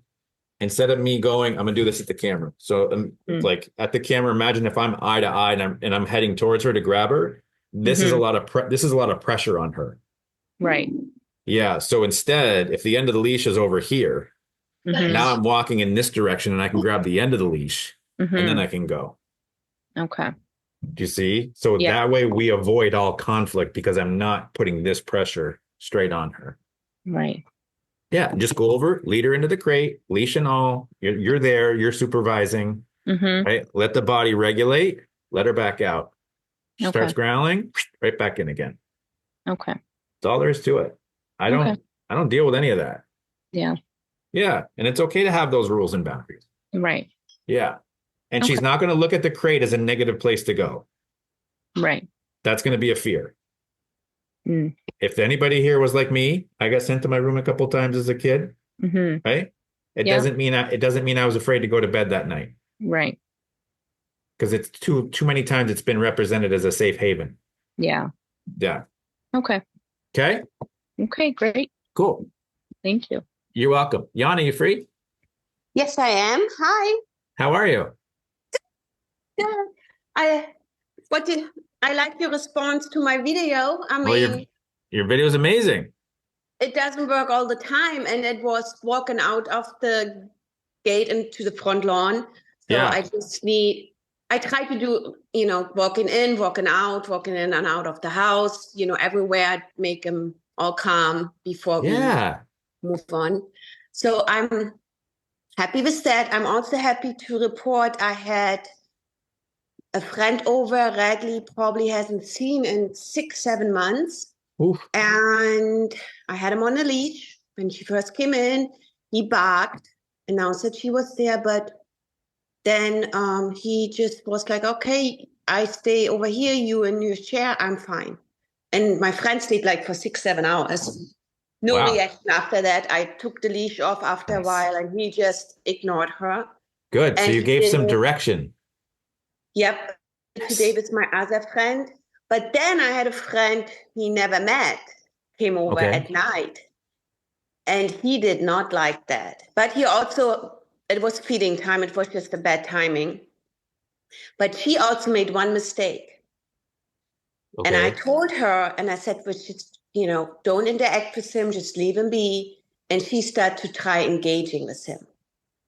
instead of me going, I'm gonna do this at the camera. So like at the camera, imagine if I'm eye to eye and I'm heading towards her to grab her. This is a lot of this is a lot of pressure on her. Right. Yeah. So instead, if the end of the leash is over here, now I'm walking in this direction and I can grab the end of the leash and then I can go. Okay. Do you see? So Yeah. that way we avoid all conflict because I'm not putting this pressure straight on her. Right. Yeah, just go over, lead her into the crate, leash and all. You're there, you're supervising, right? Let the body regulate, let her back out. She starts growling, right back in again. Okay. That's all there is to it. I don't deal with any of that. Yeah. Yeah, and it's okay to have those rules and boundaries. Right. Yeah. And she's not going to look at the crate as a negative place to go. Right. That's going to be a fear. If anybody here was like me, I got sent to my room a couple times as a kid, right? It doesn't mean I was afraid to go to bed that night. Right. Because it's too many times it's been represented as a safe haven. Yeah. Yeah. Okay. Okay. Okay, great. Cool. Thank you. You're welcome. Yana, you free? Yes, I am. Hi. How are you? Good. I like your response to my video. I mean, your video is amazing. it doesn't work all the time, and it was walking out of the gate into the front lawn. So Yeah. I try to do, walking in, walking out, walking in and out of the house, everywhere. I make them all calm before we move on. So I'm happy with that. I'm also happy to report I had a friend over Radley probably hasn't seen in 6-7 months. Oof. And I had him on a leash. When she first came in, he barked, announced that she was there, but then he just was like, okay, I stay over here, you in your chair, I'm fine. And my friend stayed like for 6-7 hours. No reaction after that. I took the leash off after a while and he just ignored her. Good. So you gave some direction. Yep. Today with my other friend. But then I had a friend he never met, came over at night. And he did not like that. But he also, it was feeding time. It was just a bad timing. But she also made one mistake. And I told her, and I said, well, just, don't interact with him, just leave him be. And she started to try engaging with him.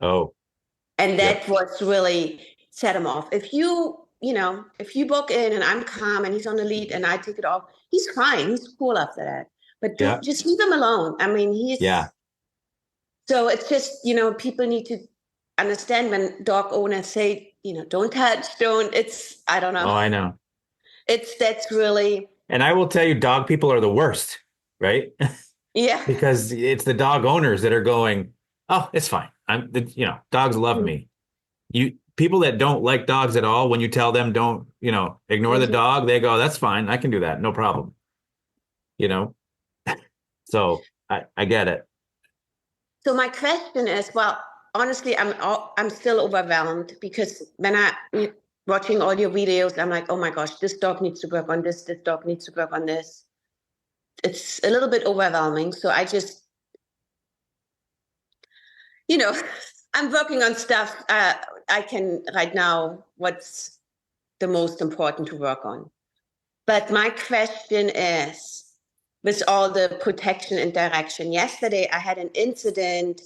Oh. And that was really set him off. If you walk in and I'm calm and he's on the lead and I take it off, he's fine. He's cool after that. But just leave him alone. I mean, so it's just, people need to understand when dog owners say, don't touch, I don't know. Oh, I know. That's really. And I will tell you, dog people are the worst, right? Yeah. Because it's the dog owners that are going, oh, it's fine. Dogs love me. People that don't like dogs at all, when you tell them don't, ignore the dog, they go, that's fine. I can do that. No problem. So I get it. So my question is, well, honestly, I'm still overwhelmed because when I'm watching all your videos, I'm like, oh my gosh, this dog needs to work on this. This dog needs to work on this. It's a little bit overwhelming. So I just, I'm working on stuff I can right now, what's the most important to work on. But my question is, with all the protection and direction, yesterday I had an incident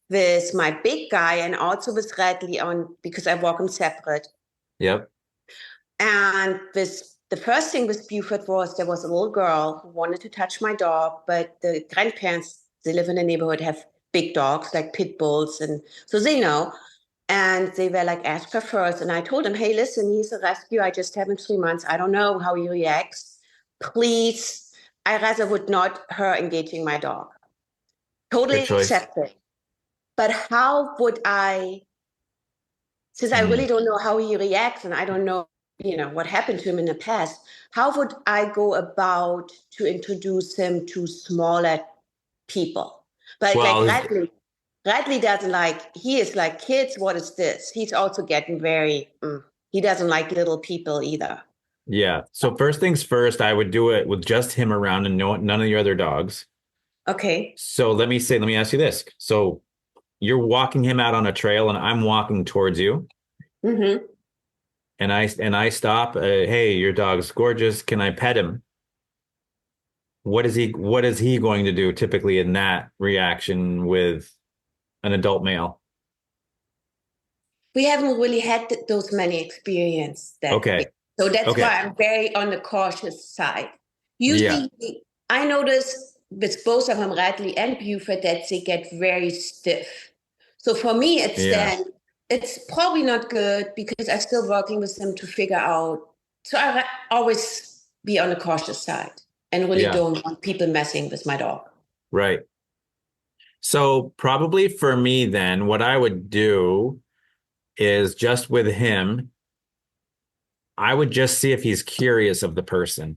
with my big guy and also with Radley because I walk them separate. Yep. And the first thing with Buford was there was a little girl who wanted to touch my dog, but the grandparents, they live in the neighborhood, have big dogs like pit bulls. And so they know. And they were like, ask her first. And I told him, hey, listen, he's a rescue. I just have him 3 months. I don't know how he reacts. Please. I rather would not her engaging my dog. Totally accept it. But how would since I really don't know how he reacts and I don't know, what happened to him in the past, how would I go about to introduce him to smaller people? But Radley doesn't he is like, kids, what is this? He's also getting he doesn't like little people either. Yeah. So first things first, I would do it with just him around and none of the other dogs. Okay. So let me ask you this. So you're walking him out on a trail and I'm walking towards you Mm-hmm. and I stop, hey, your dog's gorgeous. Can I pet him? What is he going to do typically in that reaction with an adult male? We haven't really had those many experience that way. Okay. So that's Okay. why I'm very on the cautious side. Yeah. Usually, I notice with both of them, Radley and Buford, that they get very stiff. So for me, Yeah. it's probably not good because I'm still working with them to figure out. So always be on the cautious side and really Yeah. don't want people messing with my dog. Right. So probably for me then, what I would do is just with him, I would just see if he's curious of the person.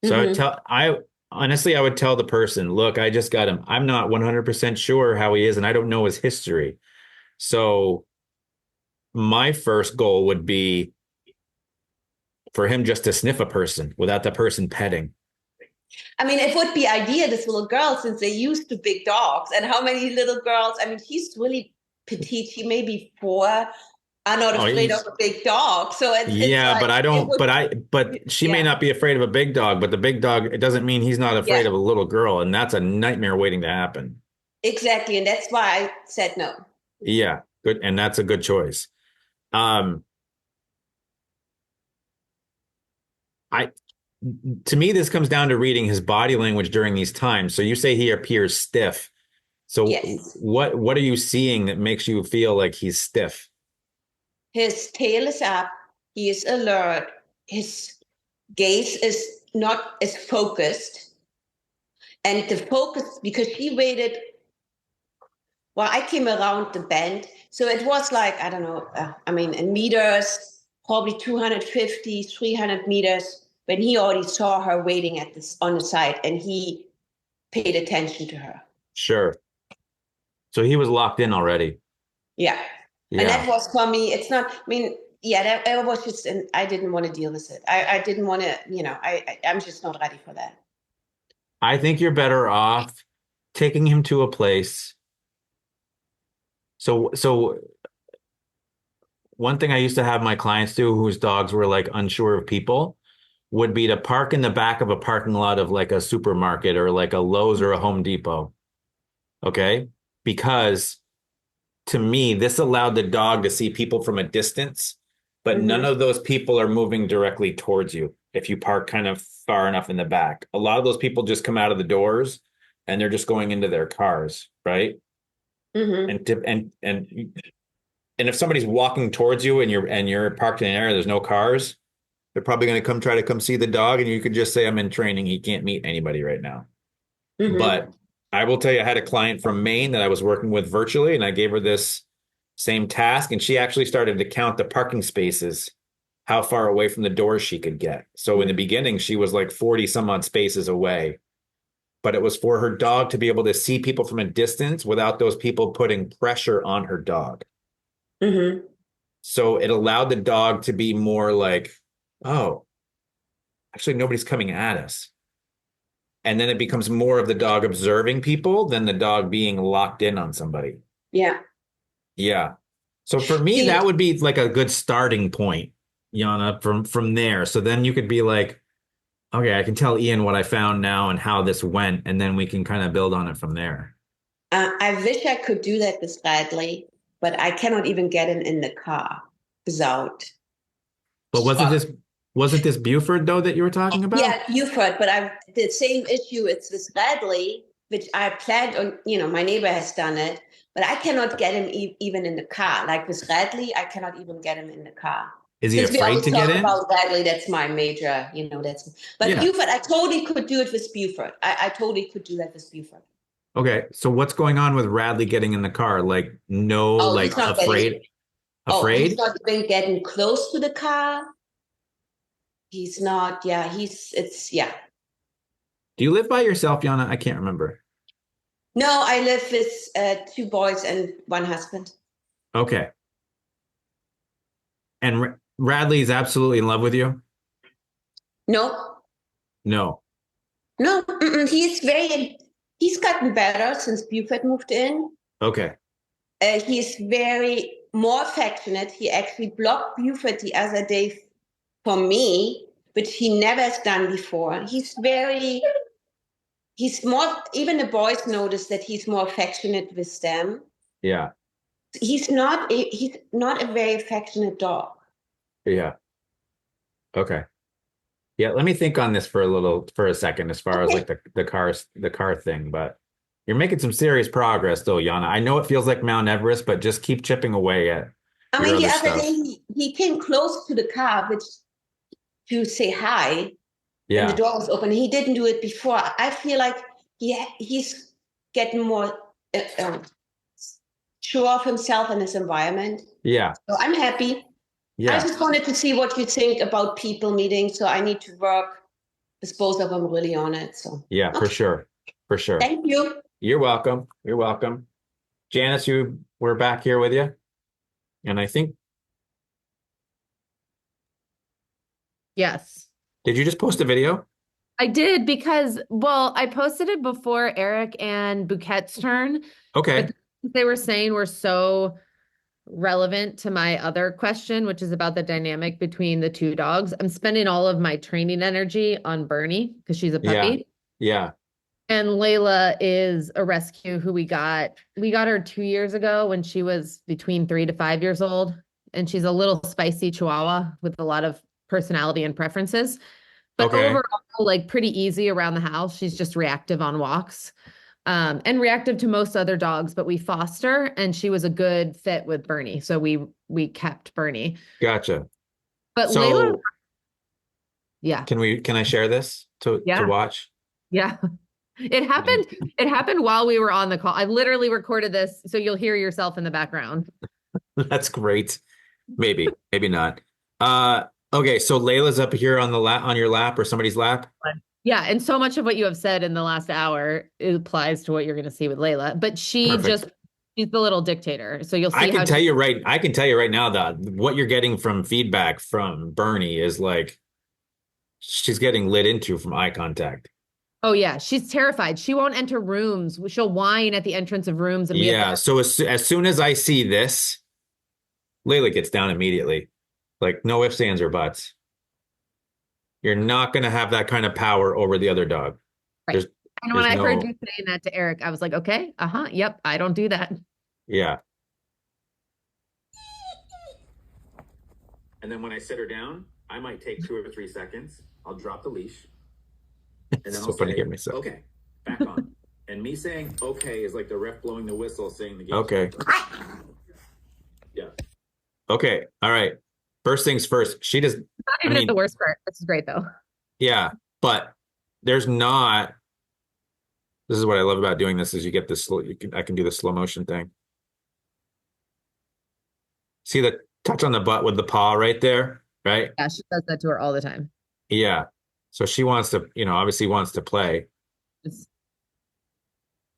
So Mm-hmm. I honestly, I would tell the person, look, I just got him. I'm not 100% sure how he is, and I don't know his history. So my first goal would be for him just to sniff a person without the person petting. I mean, it would be ideal, this little girl, since they're used to big dogs. And how many little girls, I mean, she's really petite. She may be 4, are not Oh, afraid of a big dog. So it's yeah, like, but I it don't, would, but she may yeah, not be afraid of a big dog, but the big dog, it doesn't mean he's not yeah, afraid of a little girl. And that's a nightmare waiting to happen. exactly. And that's why I said no. Yeah, good. And that's a good choice. Um, I, to me, this comes down to reading his body language during these times. So you say he appears stiff. So Yes. what are you seeing that makes you feel like he's stiff? His tail is up. He is alert. His gaze is not as focused. And the focus, because she waited, well, I came around the bend. So it was like, I don't know, I mean, in meters, probably 250, 300 meters, when he already saw her waiting at this on the side and he paid attention to her. Sure. So he was locked in already. Yeah. And Yeah. that was for me, it's not, I mean, yeah, that was just, and I didn't want to deal with it. I didn't want to, I'm just not ready for that. I think you're better off taking him to a place. So one thing I used to have my clients do whose dogs were like unsure of people would be to park in the back of a parking lot of like a supermarket or like a Lowe's or a Home Depot. Okay. Because to me, this allowed the dog to see people from a distance, but none Mm-hmm. of those people are moving directly towards you if you park kind of far enough in the back. A lot of those people just come out of the doors and they're just going into their cars, right? Mm-hmm. And if somebody's walking towards you and you're parked in an area, there's no cars, they're probably going to try to come see the dog, and you could just say, I'm in training. He can't meet anybody right now. Mm-hmm. But I will tell you, I had a client from Maine that I was working with virtually, and I gave her this same task, and she actually started to count the parking spaces, how far away from the doors she could get. So in the beginning, she was like 40 some odd spaces away, but it was for her dog to be able to see people from a distance without those people putting pressure on her dog. Mm-hmm. So it allowed the dog to be more like, oh, actually, nobody's coming at us. And then it becomes more of the dog observing people than the dog being locked in on somebody. Yeah. Yeah. So for me, See, that would be like a good starting point, Yana, from there. So then you could be like, okay, I can tell Ian what I found now and how this went, and then we can kind of build on it from there. I wish I could do that with Radley, but I cannot even get him in the car without. But wasn't this Buford though that you were talking about? Yeah, you've heard, but I've the same issue. It's with Radley, which I planned on. My neighbor has done it, but I cannot get him even in the car. Like with Radley, I cannot even get him in the car. Is he Since we afraid always to get talk in? about Radley, that's my major. That's. But Yeah. Buford, I totally could do it with Buford. I totally could do that with Buford. Okay. So what's going on with Radley getting in the car? Like, no, Oh, like he's not getting. afraid? Oh, he's Afraid? not even getting close to the car. He's not. Yeah, It's yeah. Do you live by yourself, Yana? I can't remember. No, I live with 2 boys and 1 husband. Okay. And Radley is absolutely in love with you? No, No. no, he's gotten better since Buford moved in. Okay. He's very more affectionate. He actually blocked Buford the other day for me, which he never has done before. He's more, even the boys notice that he's more affectionate with them. Yeah. He's not a very affectionate dog. Yeah. Okay. Yeah, let me think on this for a second, as far as like the car thing. But you're making some serious progress, though, Yana. I know it feels like Mount Everest, but just keep chipping away at I your mean, the other other stuff. day he came close to the car, which to say hi, and the Yeah, door was open. He didn't do it before. I feel like he's getting more sure of himself and his environment. yeah, So I'm happy. I yeah, just wanted to see what you think about people meeting. So I need to work with both of them really on it. So yeah, for sure, for sure. thank you. You're welcome. You're welcome. Janice, we're back here with you, and I think Yes. did you just post a video? I did because, well, I posted it before Eric and Bouquet's turn, Okay. but they were saying were so relevant to my other question, which is about the dynamic between the two dogs. I'm spending all of my training energy on Bernie because she's a Yeah, puppy. yeah, And Layla is a rescue who we got her 2 years ago when she was between 3 to 5 years old. And she's a little spicy Chihuahua with a lot of personality and preferences. But okay, overall, like pretty easy around the house. She's just reactive on walks. And reactive to most other dogs, but we foster, and she was a good fit with Bernie. So we kept Bernie. gotcha. But So Layla, yeah. can I share this to Yeah. watch? Yeah. It happened while we were on the call. I literally recorded this, so you'll hear yourself in the background. That's great. Maybe, maybe not. Okay, so Layla's up here on your lap or somebody's lap. Yeah, and so much of what you have said in the last hour applies to what you're going to see with Layla. But she's the little dictator. So you'll see I can tell you right now that what you're getting from feedback from Bernie is like she's getting lit into from eye contact. Oh yeah, she's terrified. She won't enter rooms. She'll whine at the entrance of rooms, and we have to. So as soon as I see this, Layla gets down immediately. Like no ifs, ands, or buts. You're not going to have that kind of power over the other dog. Right. And when I heard you saying that to Eric, I was like, okay, yep, I don't do that. Yeah. And then when I sit her down, I might take 2 or 3 seconds. I'll drop the leash. And then I'll say, okay, back on. And me saying okay is like the ref blowing the whistle saying the game. Okay. Yeah. Okay. All right. First things first. She does. Not even at the worst part. This is great though. Yeah, but there's not. This is what I love about doing this is you get this. I can do the slow motion thing. See the touch on the butt with the paw right there, right? Yeah, she does that to her all the time. Yeah. So she wants to, obviously wants to play.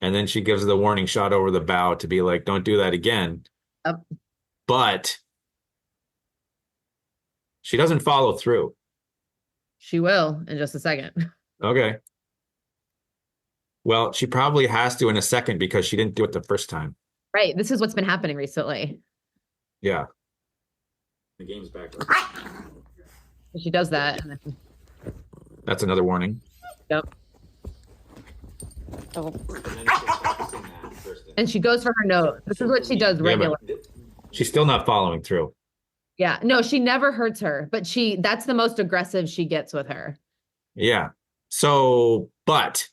And then she gives the warning shot over the bow to be like, don't do that again. Yep. But she doesn't follow through. She will in just a second. Okay. Well, she probably has to in a second because she didn't do it the first time. Right. This is what's been happening recently. Yeah. The game's back. She does that. That's another warning. Yep. Oh. And she goes for her note. This is what she does regularly. She's still not following through. Yeah. No, she never hurts her, but that's the most aggressive she gets with her. Yeah. So, but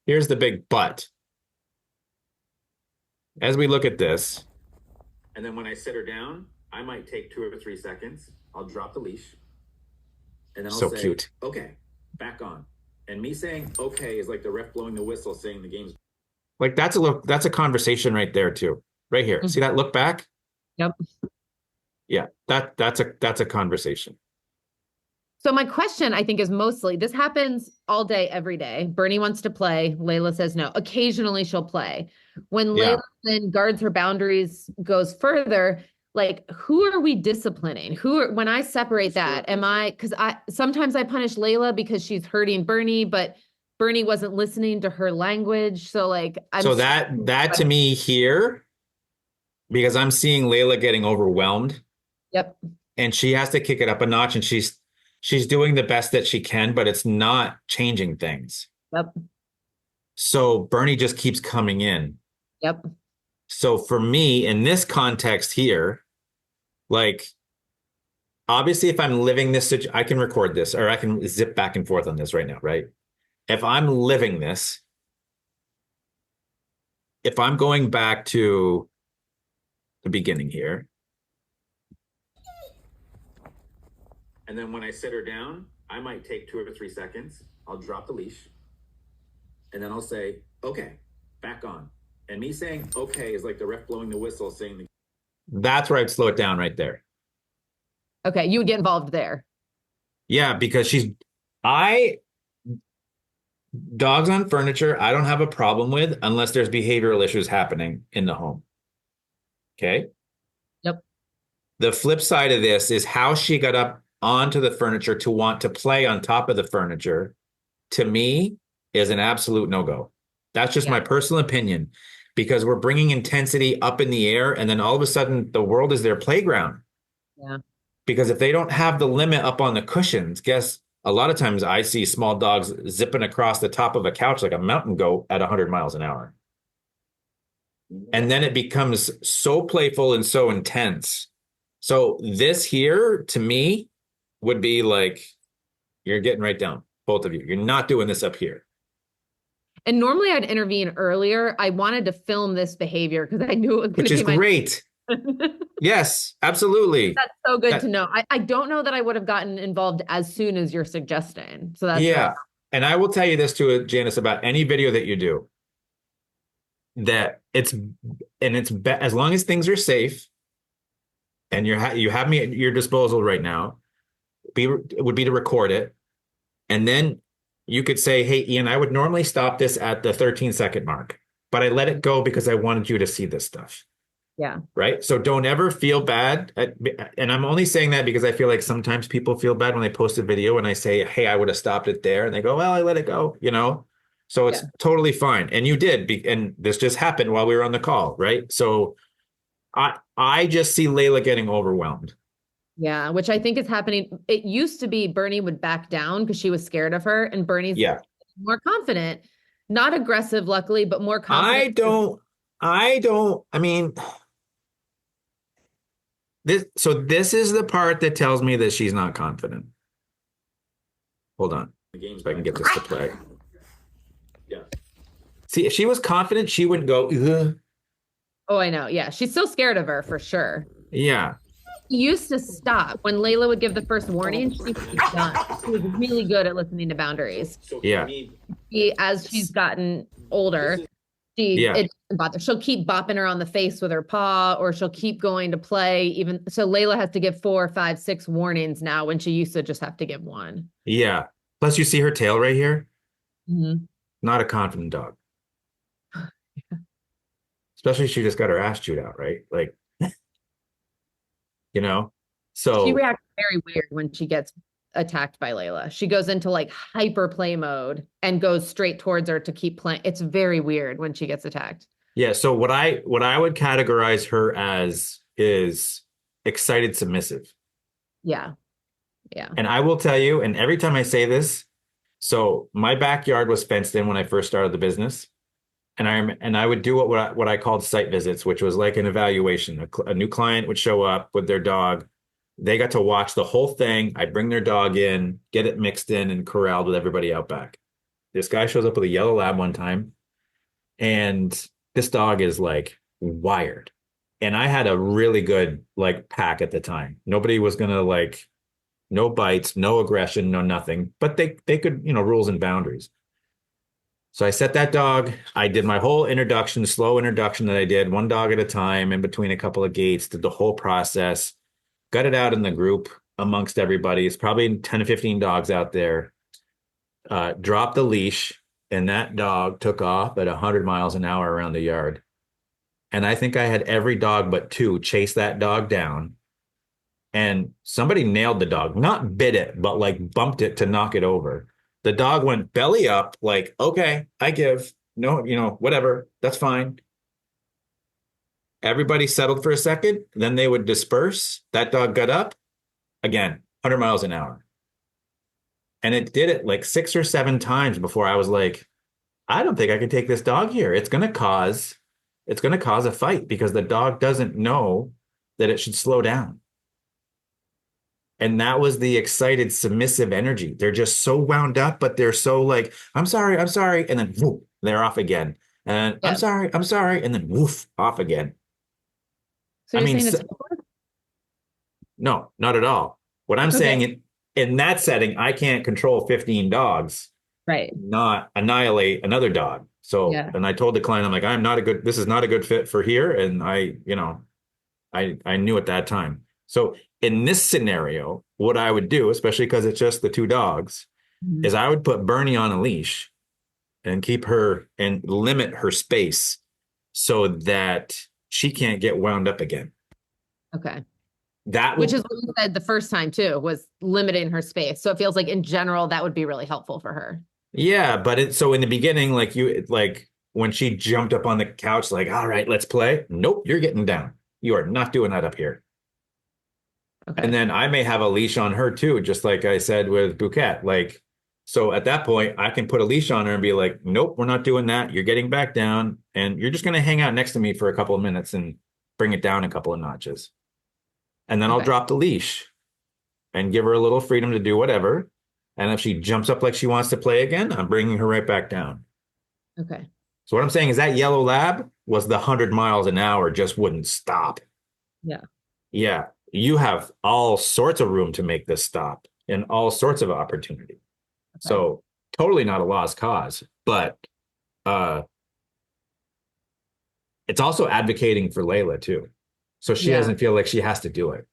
here's the big but. As we look at this, and then when I sit her down, I might take 2 or 3 seconds. I'll drop the leash. And then I'll say, cute. Okay, back on. And me saying okay is like the ref blowing the whistle saying the game's like that's a conversation right there too. Right here. Mm-hmm. See that look back? Yep. Yeah, that's a conversation. So my question, I think, is mostly this happens all day, every day. Bernie wants to play. Layla says no. Occasionally she'll play. When Layla then guards her boundaries, goes further, like who are we disciplining? When I separate that, because sometimes I punish Layla because she's hurting Bernie, but Bernie wasn't listening to her language. So like, that to me here because I'm seeing Layla getting overwhelmed Yep. and she has to kick it up a notch, and she's doing the best that she can, but it's not changing things. Yep. So Bernie just keeps coming in. Yep. So for me, in this context here, like obviously if I'm living this, I can record this or I can zip back and forth on this right now, right? If I'm living this, if I'm going back to the beginning here, and then when I sit her down, I might take 2 or 3 seconds. I'll drop the leash. And then I'll say, okay, back on. And me saying, okay, is like the ref blowing the whistle saying, that's where I'd slow it down right there. Okay. You would get involved there. Yeah, because dogs on furniture, I don't have a problem with unless there's behavioral issues happening in the home. Okay. Yep. The flip side of this is how she got up onto the furniture to want to play on top of the furniture, to me, is an absolute no-go. That's just my personal opinion, because we're bringing intensity up in the air and then all of a sudden the world is their playground. Yeah. Because if they don't have the limit up on the cushions, guess a lot of times I see small dogs zipping across the top of a couch like a mountain goat at 100 miles an hour. And then it becomes so playful and so intense. So this here, to me, would be like, you're getting right down, both of you. You're not doing this up here. And normally I'd intervene earlier. I wanted to film this behavior because I knew it was going to be Great. Yes, absolutely. That's so good to know. I don't know that I would have gotten involved as soon as you're suggesting. So that's yeah. And I will tell you this too, Janice, about any video that you do, that it's as long as things are safe and you have me at your disposal right now, it would be to record it. And then you could say, hey, Ian, I would normally stop this at the 13-second mark, but I let it go because I wanted you to see this stuff. Yeah. Right. So don't ever feel bad. And I'm only saying that because I feel like sometimes people feel bad when they post a video and I say, hey, I would have stopped it there. And they go, well, I let it go, So it's totally fine. And you did. And this just happened while we were on the call. Right. So I just see Layla getting overwhelmed. Yeah. Which I think is happening. It used to be Bernie would back down because she was scared of her, and Bernie's more confident, not aggressive, luckily, but more confident. I mean, this is the part that tells me that she's not confident. Hold on. So I can get this to play. Yeah. See, if she was confident, she wouldn't go, ugh. Oh, I know. Yeah. She's still scared of her for sure. Yeah. She used to stop when Layla would give the first warning. She was done. She was really good at listening to boundaries. Yeah. As she's gotten older, it doesn't bother. She'll keep bopping her on the face with her paw, or she'll keep going to play. Even so, Layla has to give 4, 5, 6 warnings now when she used to just have to give 1. Yeah. Plus, you see her tail right here. Mm-hmm. Not a confident dog. Especially she just got her ass chewed out, right? Like, so she reacts very weird when she gets attacked by Layla. She goes into like hyper play mode and goes straight towards her to keep playing. It's very weird when she gets attacked. Yeah. So what I would categorize her as is excited submissive. Yeah. Yeah. And I will tell you, and every time I say this, so my backyard was fenced in when I first started the business. And I would do what I called site visits, which was like an evaluation. A new client would show up with their dog. They got to watch the whole thing. I'd bring their dog in, get it mixed in and corralled with everybody out back. This guy shows up with a yellow lab one time, and this dog is like wired. And I had a really good like pack at the time. Nobody was gonna like, no bites, no aggression, no nothing. But they could, rules and boundaries. So I set that dog. I did my whole introduction, slow introduction that I did, one dog at a time in between a couple of gates, did the whole process, got it out in the group amongst everybody. It's probably 10 to 15 dogs out there. Dropped the leash, and that dog took off at 100 miles an hour around the yard. And I think I had every dog but 2 chase that dog down. And somebody nailed the dog, not bit it, but like bumped it to knock it over. The dog went belly up, like, okay, I give. No, whatever. That's fine. Everybody settled for a second, then they would disperse. That dog got up again, 100 miles an hour. And it did it like 6 or 7 times before I was like, I don't think I can take this dog here. It's going to cause a fight because the dog doesn't know that it should slow down. And that was the excited, submissive energy. They're just so wound up, but they're so like, I'm sorry. And then whoop, they're off again. And Yeah. I'm sorry. And then woof, off again. So I you're mean, saying it's no, not at all. What I'm saying in that setting, I can't control 15 dogs, right. not annihilate another dog. So, Yeah. and I told the client, I'm like, this is not a good fit for here. And I knew at that time. So in this scenario, what I would do, especially because it's just the two dogs, Mhm. is I would put Bernie on a leash and keep her and limit her space so that she can't get wound up again. Okay. That Which will, is what you said the first time too, was limiting her space. So it feels like in general, that would be really helpful for her. yeah, but so in the beginning, like when she jumped up on the couch, like, all right, let's play. Nope, you're getting down. You are not doing that up here. Okay. And then I may have a leash on her too, just like I said with Bouquet. Like, so at that point, I can put a leash on her and be like, nope, we're not doing that. You're getting back down and you're just going to hang out next to me for a couple of minutes and bring it down a couple of notches. And then I'll Okay. drop the leash and give her a little freedom to do whatever. And if she jumps up like she wants to play again, I'm bringing her right back down. Okay. So what I'm saying is that yellow lab was the 100 miles an hour, just wouldn't stop. Yeah. Yeah. You have all sorts of room to make this stop and all sorts of opportunity. Okay. So totally not a lost cause, but it's also advocating for Layla too. So she doesn't feel like she has to do it.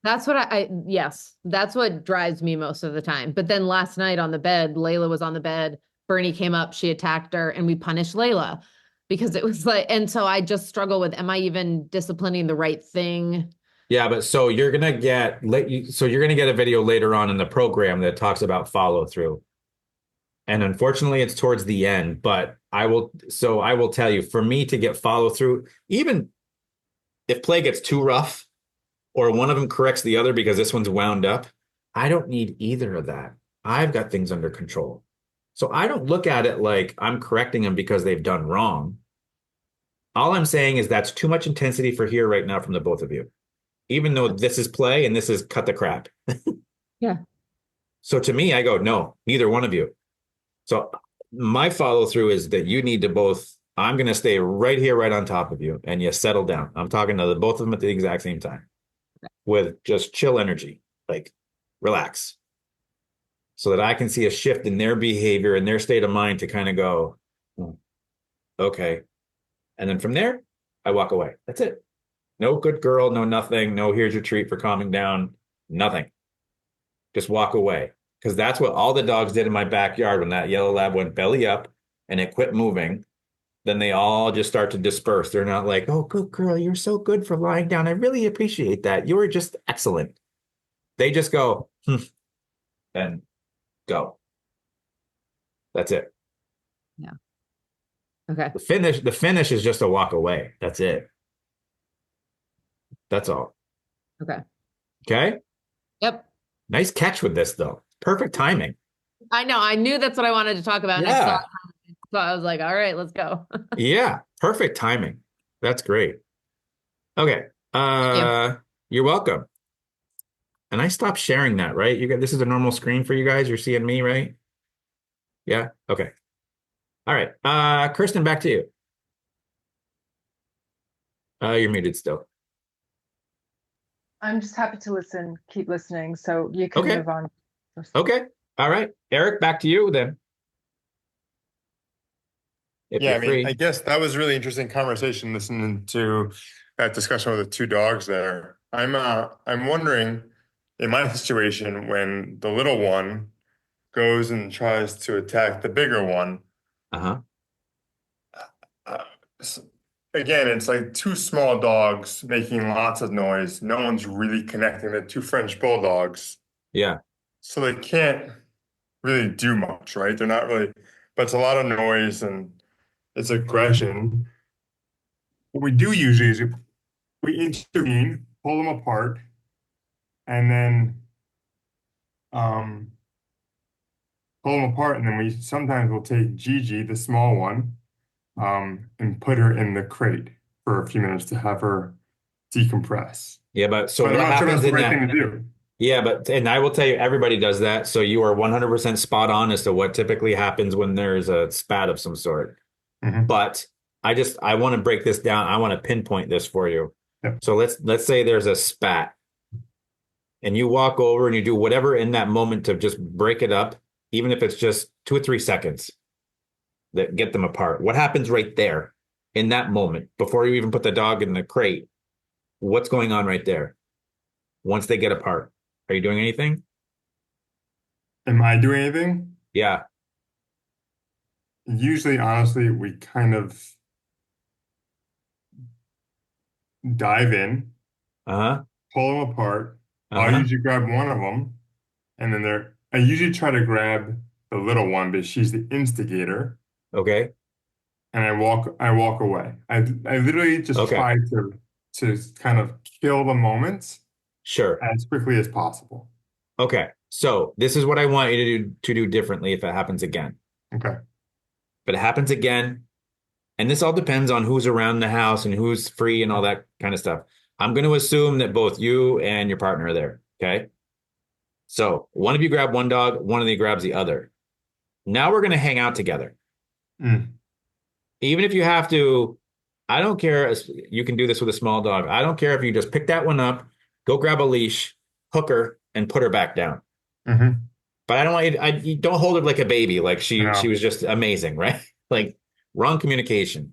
That's what yes, that's what drives me most of the time. But then last night on the bed, Layla was on the bed. Bernie came up, she attacked her, and we punished Layla because it was like, and so I just struggle with, am I even disciplining the right thing? Yeah, but so you're gonna get a video later on in the program that talks about follow through. And unfortunately, it's towards the end, but I will tell you, for me to get follow through, even if play gets too rough or one of them corrects the other because this one's wound up, I don't need either of that. I've got things under control. So I don't look at it like I'm correcting them because they've done wrong. All I'm saying is that's too much intensity for here right now from the both of you, even though this is play and this is cut the crap. Yeah. So to me, I go, no, neither one of you. So my follow through is that you need to both, I'm going to stay right here, right on top of you, and you settle down. I'm talking to both of them at the exact same time with just chill energy, like relax, so that I can see a shift in their behavior and their state of mind to kind of go, okay. And then from there, I walk away. That's it. No good girl, no nothing. No, here's your treat for calming down. Nothing. Just walk away. Because that's what all the dogs did in my backyard when that yellow lab went belly up and it quit moving. Then they all just start to disperse. They're not like, oh, good girl, you're so good for lying down. I really appreciate that. You were just excellent. They just go, and go. That's it. Yeah. Okay. The finish is just a walk away. That's it. That's all. Okay. Okay. Yep. Nice catch with this though. Perfect timing. I know. I knew that's what I wanted to talk about. And I saw Yeah. it, so I was like, all right, let's go. Yeah. Perfect timing. That's great. Okay. You're welcome. And I stopped sharing that, right? This is a normal screen for you guys. You're seeing me, right? Yeah. Okay. All right. Kirsten, back to you. You're muted still. I'm just happy to listen, keep listening. So you can Okay. move on. Okay. All right. Eric, back to you then. If Yeah, you're I mean, free. I guess that was a really interesting conversation listening to that discussion with the two dogs there. I'm wondering in my situation when the little one goes and tries to attack the bigger one. Uh-huh. Uh, Again, it's like two small dogs making lots of noise. No one's really connecting. The two French bulldogs. Yeah. So they can't really do much, right? They're not really, but it's a lot of noise and it's aggression. What we do usually is we intervene, pull them apart, and then um, pull them apart, and then we sometimes will take Gigi, the small one, and put her in the crate for a few minutes to have her decompress. Yeah, but so But I'm what not sure happens that's the in right that? thing to do. Yeah, but and I will tell you, everybody does that. So you are 100% spot on as to what typically happens when there's a spat of some sort. Hmm. But I want to break this down. I want to pinpoint this for you. Yep. So let's say there's a spat and you walk over and you do whatever in that moment to just break it up, even if it's just 2 or 3 seconds that get them apart. What happens right there in that moment before you even put the dog in the crate? What's going on right there once they get apart? Are you doing anything? Am I doing anything? Yeah. Usually, honestly, we kind of dive in, Uh-huh. pull them apart. I'll Uh-huh. usually grab one of them, and then I usually try to grab the little one, but she's the instigator, Okay. and I walk away. I literally just Okay. try to kind of kill the moment Sure. as quickly as possible. Okay. So this is what I want you to do differently if it happens again. Okay. If it happens again, and this all depends on who's around the house and who's free and all that kind of stuff. I'm going to assume that both you and your partner are there. Okay. So one of you grab one dog, one of you grabs the other. Now we're going to hang out together. Mm. Even if you have to, I don't care. You can do this with a small dog. I don't care if you just pick that one up, go grab a leash, hook her, and put her back down. Hmm. But I don't want you don't hold her like a baby. Like she No. was just amazing, right? Like wrong communication.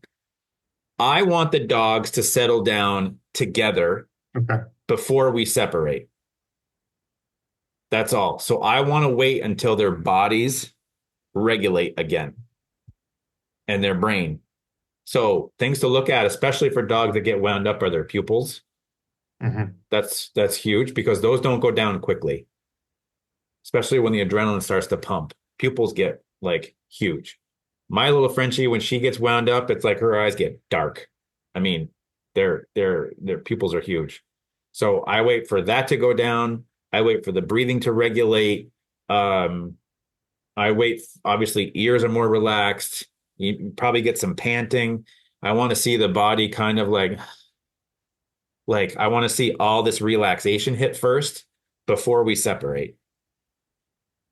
I want the dogs to settle down together Okay. before we separate. That's all. So I want to wait until their bodies regulate again and their brain. So things to look at, especially for dogs that get wound up, are their pupils. Hmm. That's huge because those don't go down quickly, especially when the adrenaline starts to pump. Pupils get like huge. My little Frenchie, when she gets wound up, it's like her eyes get dark. I mean, their pupils are huge. So I wait for that to go down. I wait for the breathing to regulate. Um, I wait, obviously, ears are more relaxed. You probably get some panting. I want to see the body kind of like I want to see all this relaxation hit first before we separate.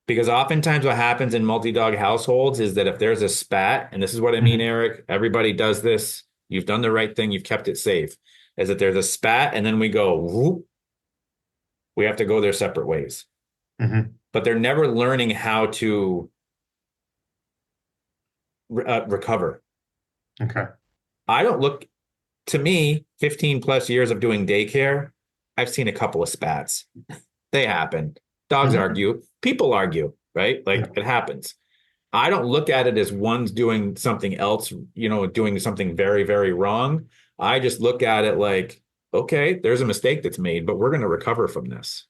Because oftentimes what happens in multi-dog households is that if there's a spat, and this is what I mean, Hmm. Eric, everybody does this. You've done the right thing. You've kept it safe. Is that there's a spat and then we go, whoop, we have to go their separate ways. Hmm. But they're never learning how to recover. Okay. I don't look, to me, 15 plus years of doing daycare, I've seen a couple of spats. They happen. Dogs Hmm. argue, people argue, right? Yeah. Like it happens. I don't look at it as one's doing something else, doing something very, very wrong. I just look at it like, okay, there's a mistake that's made, but we're going to recover from this.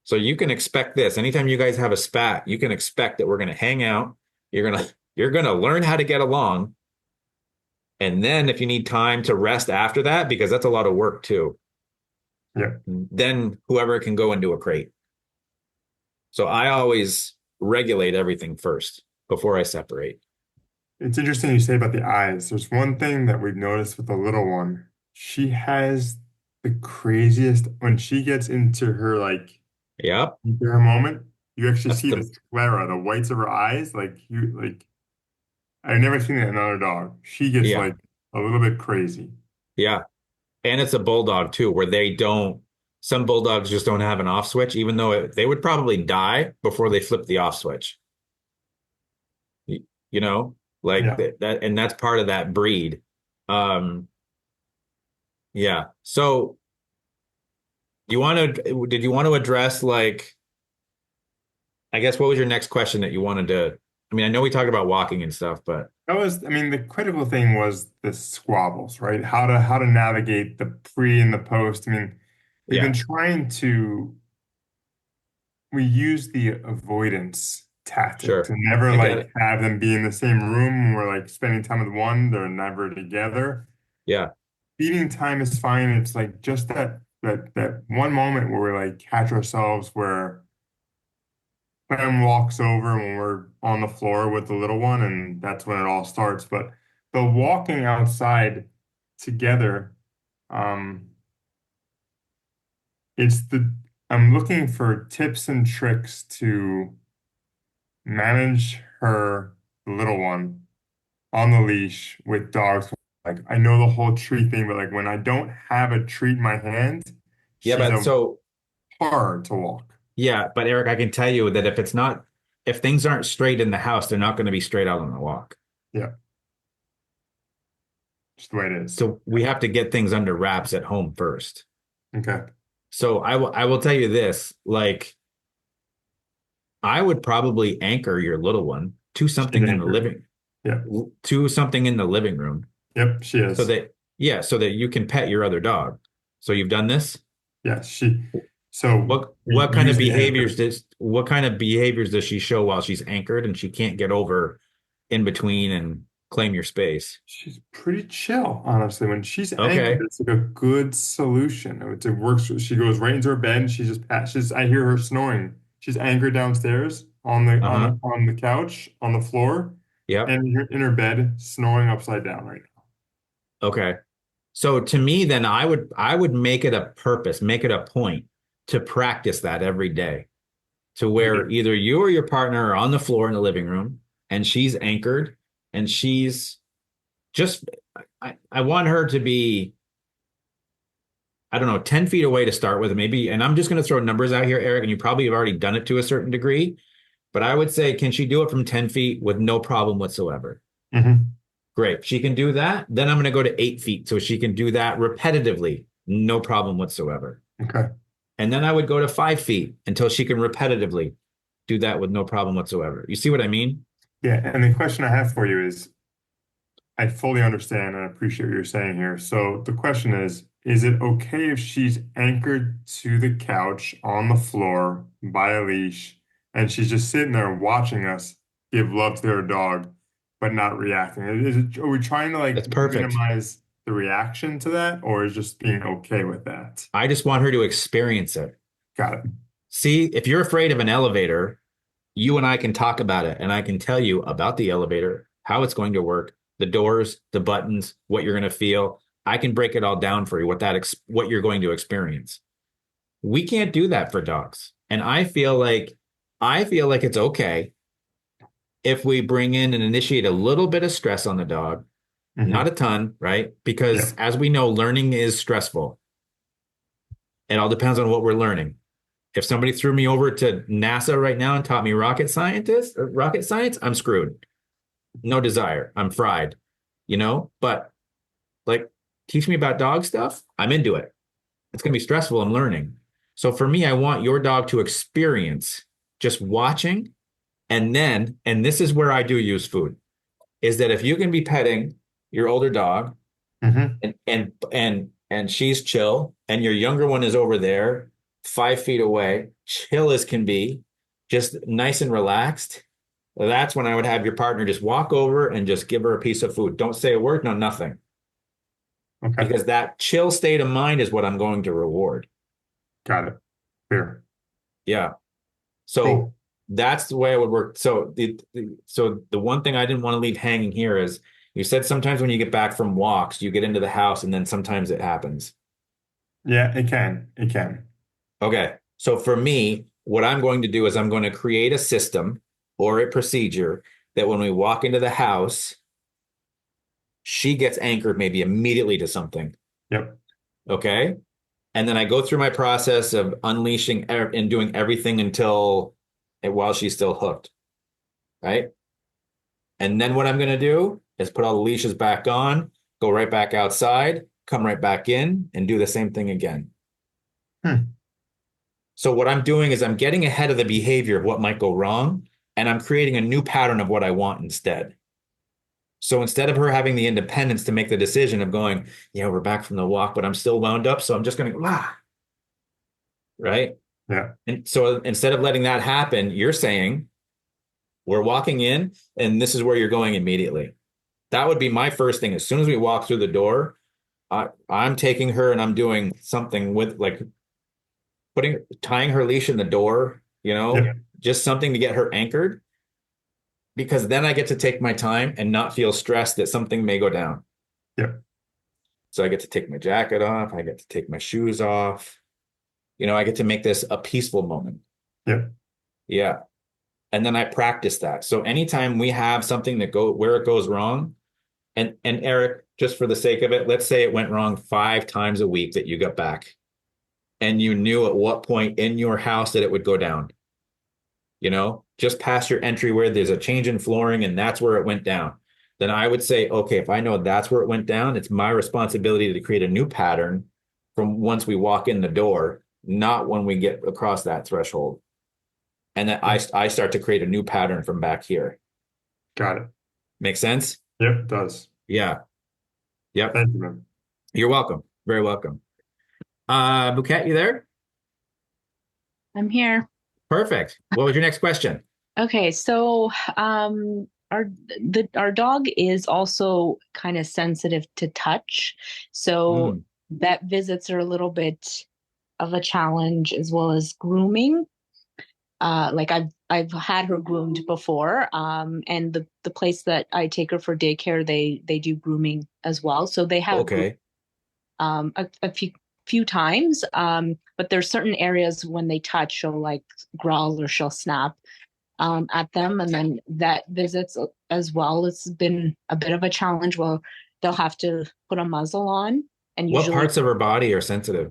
So you can expect this. Anytime you guys have a spat, you can expect that we're going to hang out. You're going to learn how to get along. And then if you need time to rest after that, because that's a lot of work too, Yeah. then whoever can go into a crate. So I always regulate everything first before I separate. It's interesting you say about the eyes. There's one thing that we've noticed with the little one. She has the craziest when she gets Yep. into her moment, you actually That's see the the sclera, the whites of her eyes, I've never seen it in another dog. She gets yeah. like a little bit crazy. Yeah. And it's a bulldog too, where some bulldogs just don't have an off switch, even though they would probably die before they flip the off switch. You, you know, like Yeah. that, and that's part of that breed. Um, yeah. So did you want to address I guess what was your next question that you wanted to, I mean, I know we talked about walking and stuff, but I mean, the critical thing was the squabbles, right? How to navigate the pre and the post. I mean, we've been yeah, trying to we use the avoidance tactic to sure. never I get like it. have them be in the same room when we're like spending time with one, they're never together. Yeah. feeding time is fine. It's like just that one moment where we like catch ourselves where Clem walks over when we're on the floor with the little one, and that's when it all starts. But the walking outside together, um, it's the I'm looking for tips and tricks to manage her, the little one, on the leash with dogs. Like I know the whole treat thing, but like when I don't have a treat in my hand, Yeah, she's but a so hard to walk. yeah, but Eric, I can tell you that if things aren't straight in the house, they're not going to be straight out on the walk. Yeah, just the way it is. So we have to get things under wraps at home first. Okay. So I will tell you this, like I would probably anchor your little one to She's something in the angry. living Yeah. to something in the living room Yep, she so is. that yeah, so that you can pet your other dog. So you've done this? Yeah, so we What kind of behaviors does she show while she's anchored and she can't get over in between and claim your space? she's pretty chill, honestly. When she's anchored, Okay. it's like a good solution. It works. She goes right into her bed and she just passes. I hear her snoring. She's anchored downstairs on the on Uh-huh. the on the couch on the floor, Yep. and in her bed, snoring upside down right Okay. So to me, then I would make it a purpose, make it a point to practice that every day to now. where either you or your partner are on the floor in the living room and she's anchored and she's just, I want her to be, I don't know, 10 feet away to start with, maybe. And I'm just going to throw numbers out here, Eric, and you probably have already done it to a certain degree. But I would say, can she do it from 10 feet with no problem whatsoever? Hmm. Great. She can do that. Then I'm going to go to 8 feet. So she can do that repetitively, no problem whatsoever. Okay. And then I would go to 5 feet until she can repetitively do that with no problem whatsoever. You see what I mean? Yeah, and the question I have for you is, I fully understand and appreciate what you're saying here. So the question is it okay if she's anchored to the couch on the floor by a leash and she's just sitting there watching us give love to her dog, but not reacting? Are we trying to like That's perfect. minimize the reaction to that, or is just being okay with that? I just want her to experience it. Got it. See, if you're afraid of an elevator, you and I can talk about it and I can tell you about the elevator, how it's going to work, the doors, the buttons, what you're going to feel. I can break it all down for you, what you're going to experience. We can't do that for dogs. And I feel like it's okay if we bring in and initiate a little bit of stress on the dog, not a Hmm. ton, right? Yeah. Because as we know, learning is stressful. It all depends on what we're learning. If somebody threw me over to NASA right now and taught me rocket science, I'm screwed. No desire. I'm fried, But like, teach me about dog stuff. I'm into it. It's going to be stressful. I'm learning. So for me, I want your dog to experience just watching. And this is where I do use food, is that if you can be petting your older dog Hmm. and she's chill and your younger one is over there 5 feet away, chill as can be, just nice and relaxed, that's when I would have your partner just walk over and just give her a piece of food. Don't say a word, no nothing, Okay. because that chill state of mind is what I'm going to reward. Got it. Clear. Yeah. So Cool. that's the way it would work. So the one thing I didn't want to leave hanging here is you said sometimes when you get back from walks, you get into the house and then sometimes it happens. Yeah, it can. It can. Okay. So for me, what I'm going to do is I'm going to create a system or a procedure that when we walk into the house, she gets anchored maybe immediately to something. Yep. Okay. And then I go through my process of unleashing and doing everything while she's still hooked. Right. And then what I'm going to do is put all the leashes back on, go right back outside, come right back in and do the same thing again. Hmm. So what I'm doing is I'm getting ahead of the behavior of what might go wrong, and I'm creating a new pattern of what I want instead. So instead of her having the independence to make the decision of going, we're back from the walk, but I'm still wound up, so I'm just going to right? Yeah. And so instead of letting that happen, you're saying we're walking in, and this is where you're going immediately. That would be my first thing. As soon as we walk through the door, I'm taking her and I'm doing something with like tying her leash in the door, Yep. just something to get her anchored, because then I get to take my time and not feel stressed that something may go down. Yep. So I get to take my jacket off, I get to take my shoes off. I get to make this a peaceful moment. Yep. Yeah. And then I practice that. So anytime we have something where it goes wrong, and Eric, just for the sake of it, let's say it went wrong 5 times a week that you got back, and you knew at what point in your house that it would go down. Just past your entryway, there's a change in flooring and that's where it went down. Then I would say, okay, if I know that's where it went down, it's my responsibility to create a new pattern from once we walk in the door, not when we get across that threshold. And then I start to create a new pattern from back here. Got it. Make sense? Yep, it does. Yeah. Yep. Thank you, man. You're welcome. Very welcome. Bouquet, you there? I'm here. Perfect. What was your next question? Okay, so our dog is also kind of sensitive to touch. So vet visits are a little bit of a challenge, as well as grooming. Like I've had her groomed before, and the place that I take her for daycare, they do grooming as well. So they have Okay. a few times, but there's certain areas when they touch, she'll like growl or she'll snap at them. And then vet visits as well, it's been a bit of a challenge. Well, they'll have to put a muzzle on, and What usually parts of her body are sensitive?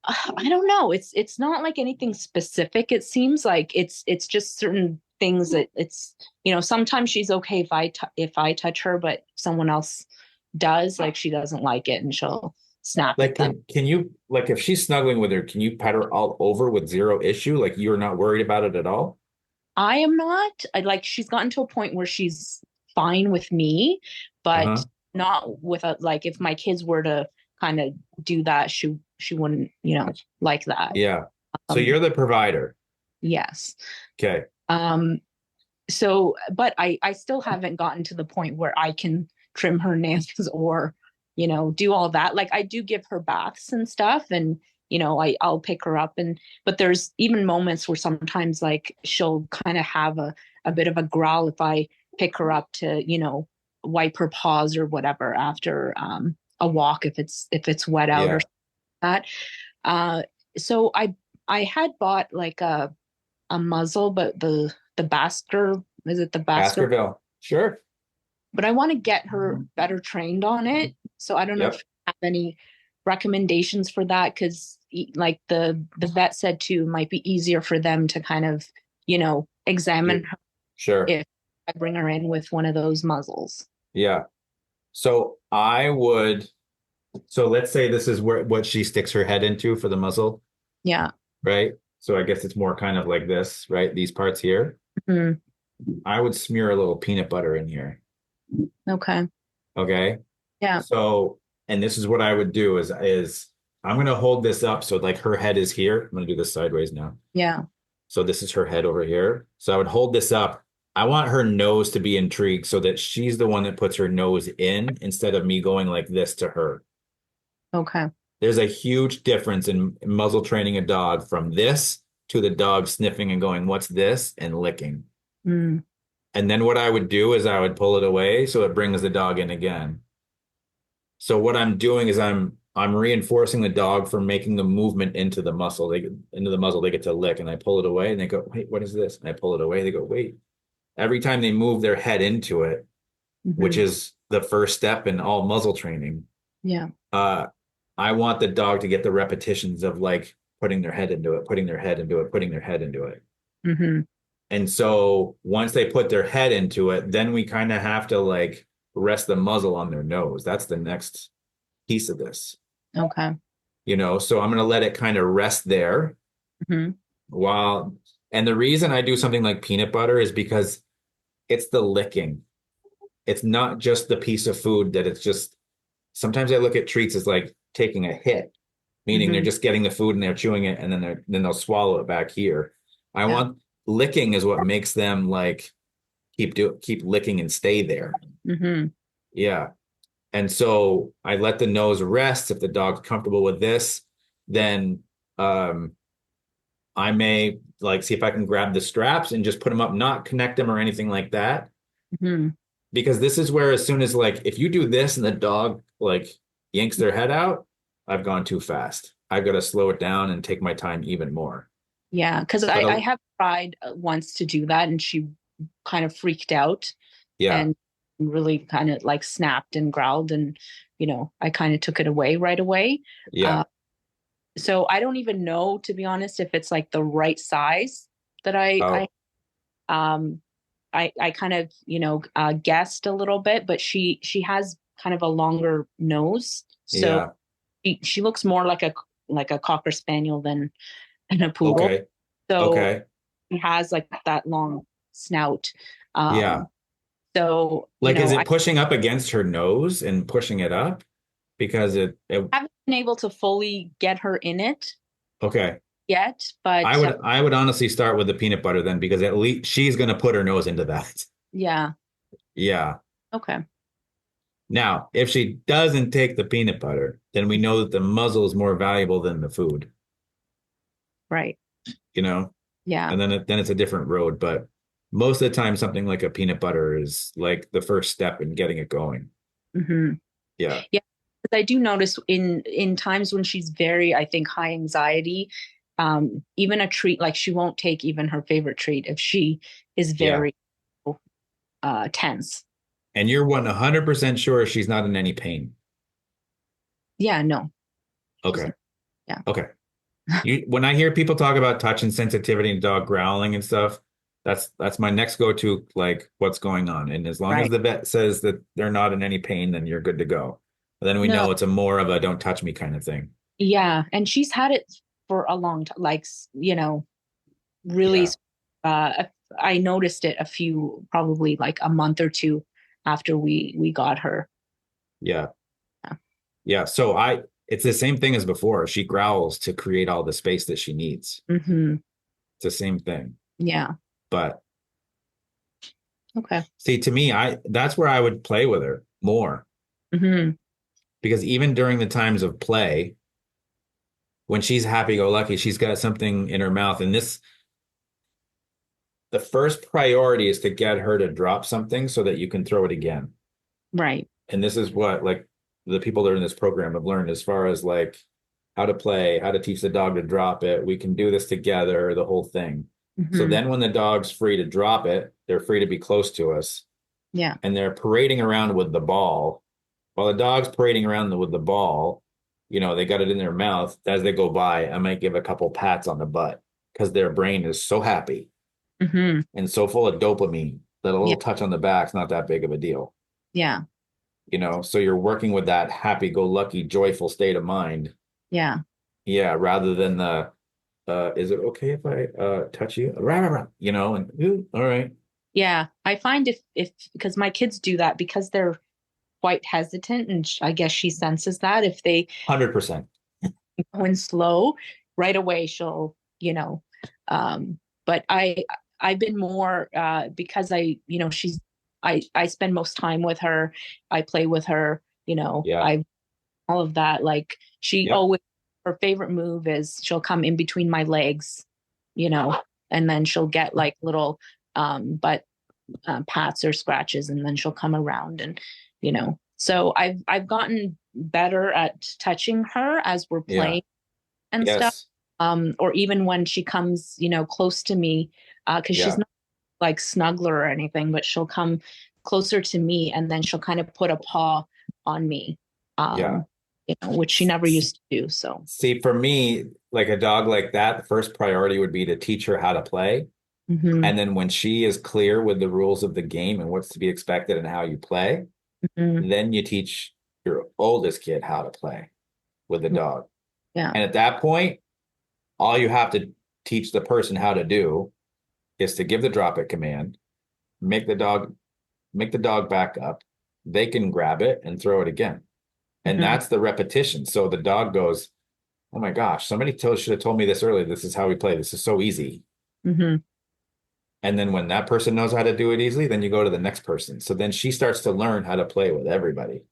I don't know. It's not like anything specific. It seems like it's just certain things that sometimes she's okay if I touch her, but someone else does, like she doesn't like it and she'll snap Like, at them. can you, like, if she's snuggling with her, can you pet her all over with zero issue? Like, you're not worried about it at all? I am not. She's gotten to a point where she's fine with me, but not with like if my kids were to kind of do that, she wouldn't, like that. Yeah. So you're the provider. Yes. Okay. So, but I still haven't gotten to the point where I can trim her nails or, do all that. Like I do give her baths and stuff, and I'll pick her up, but there's even moments where sometimes like she'll kind of have a bit of a growl if I pick her up to, wipe her paws or whatever after a walk if it's wet out or that. So I had bought like a muzzle, but the Baskerville. Sure. but I want to get her better trained on it. So I don't know if you have any recommendations for that, because like the vet said too, it might be easier for them to kind of, examine her. Sure. If I bring her in with one of those muzzles. Yeah. So let's say this is what she sticks her head into for the muzzle. Yeah. Right. So I guess it's more kind of like this, right? These parts here. Mm-hmm. I would smear a little peanut butter in here. Okay. Okay. Yeah. So, and this is what I would do is I'm going to hold this up. So like her head is here. I'm going to do this sideways now. Yeah. So this is her head over here. So I would hold this up. I want her nose to be intrigued so that she's the one that puts her nose in instead of me going like this to her. Okay. There's a huge difference in muzzle training a dog from this to the dog sniffing and going, what's this? And licking. Mm. And then what I would do is I would pull it away so it brings the dog in again. So what I'm doing is I'm reinforcing the dog for making the movement into the muscle. Into the muzzle, they get to lick, and I pull it away and they go, wait, what is this? And I pull it away. They go, wait. Every time they move their head into it, which is the first step in all muzzle training. Yeah. I want the dog to get the repetitions of like putting their head into it, putting their head into it, putting their head into it. Mm-hmm. And so once they put their head into it, then we kind of have to like rest the muzzle on their nose. That's the next piece of this. Okay. So I'm going to let it kind of rest there and the reason I do something like peanut butter is because it's the licking. It's not just the piece of food that it's just, sometimes I look at treats as like taking a hit, meaning they're just getting the food and they're chewing it and then they'll swallow it back here. I want licking is what makes them like keep licking and stay there. Mm-hmm. Yeah. And so I let the nose rest. If the dog's comfortable with this, then I may like see if I can grab the straps and just put them up, not connect them or anything like that. Hmm. Because this is where, as soon as like, if you do this and the dog like yanks their head out, I've gone too fast. I've got to slow it down and take my time even more. Yeah, because But I have tried once to do that, and she kind of freaked out yeah, and really kind of like snapped and growled, and I kind of took it away right away. yeah. So I don't even know, to be honest, if it's like the right size that Oh, um I kind of guessed a little bit, but she has kind of a longer nose, so yeah. she looks more like a cocker spaniel than a poodle. Okay. So Okay. he has like that long snout. Yeah. So Like, is I it pushing up against her nose and pushing it up? Because it haven't been able to fully get her in it okay. yet, I but would I would honestly start with the peanut butter then, because at least she's gonna put her nose into that. yeah, Yeah. okay, Now, if she doesn't take the peanut butter, then we know that the muzzle is more valuable than the food, right, you know? yeah, And then it's a different road. But most of the time, something like a peanut butter is like the first step in getting it going. hmm Yeah. yeah. But I do notice in times when she's very, I think, high anxiety, even a treat, like she won't take even her favorite treat if she is Yeah. very tense. And you're 100% sure she's not in any pain. Yeah, no, she's Okay. not. Yeah, Okay. When I hear people talk about touch and sensitivity and dog growling and stuff, that's my next go-to, like what's going on. And as long as right. the vet says that they're not in any pain, then you're good to go. Then we No, know it's a more of a don't touch me kind of thing. yeah, and she's had it for a long time, like really. Yeah. I noticed it probably like a month or two after we got her. Yeah. Yeah. Yeah. So it's the same thing as before. She growls to create all the space that she needs. Hmm. It's the same thing. Yeah. But Okay. see, to me, that's where I would play with her more, Hmm. because even during the times of play, when she's happy-go-lucky, she's got something in her mouth. And the first priority is to get her to drop something so that you can throw it again. Right. And this is what like the people that are in this program have learned, as far as like how to play, how to teach the dog to drop it. We can do this together, the whole thing. So Hmm. then when the dog's free to drop it, they're free to be close to us. Yeah. And they're parading around with the ball. While the dog's parading around with the ball, they got it in their mouth. As they go by, I might give a couple pats on the butt, because their brain is so happy Hmm. and so full of dopamine that a Yeah. little touch on the back's not that big of a deal. Yeah. So you're working with that happy-go-lucky, joyful state of mind. Yeah. Yeah, rather than is it okay if I touch you? Rah, rah, rah, and ooh, all right. Yeah. I find if because my kids do that because they're quite hesitant, and I guess she senses that if they 100%. go in slow, right away she'll. But I've been more because she's I spend most time with her. I play with her, Yeah. I all of that. Like she Yep. always, her favorite move is she'll come in between my legs, and then she'll get like little butt pats or scratches, and then she'll come around and. So I've gotten better at touching her as we're Yeah. playing and stuff. Yes. Or even when she comes, close to me, because she's Yeah. not like snuggler or anything, but she'll come closer to me, and then she'll kind of put a paw on me, Yeah. which she never used to do. So, See, for me, like a dog like that, the first priority would be to teach her how to play. mhm, And then when she is clear with the rules of the game and what's to be expected and how you play, mhm, then you teach your oldest kid how to play with the dog. yeah, And at that point, all you have to teach the person how to do is to give the drop it command, make the dog back up. They can grab it and throw it again. And mhm, that's the repetition. So the dog goes, oh my gosh, somebody should have told me this earlier. This is how we play. This is so easy. mhm, And then when that person knows how to do it easily, then you go to the next person. So then she starts to learn how to play with everybody.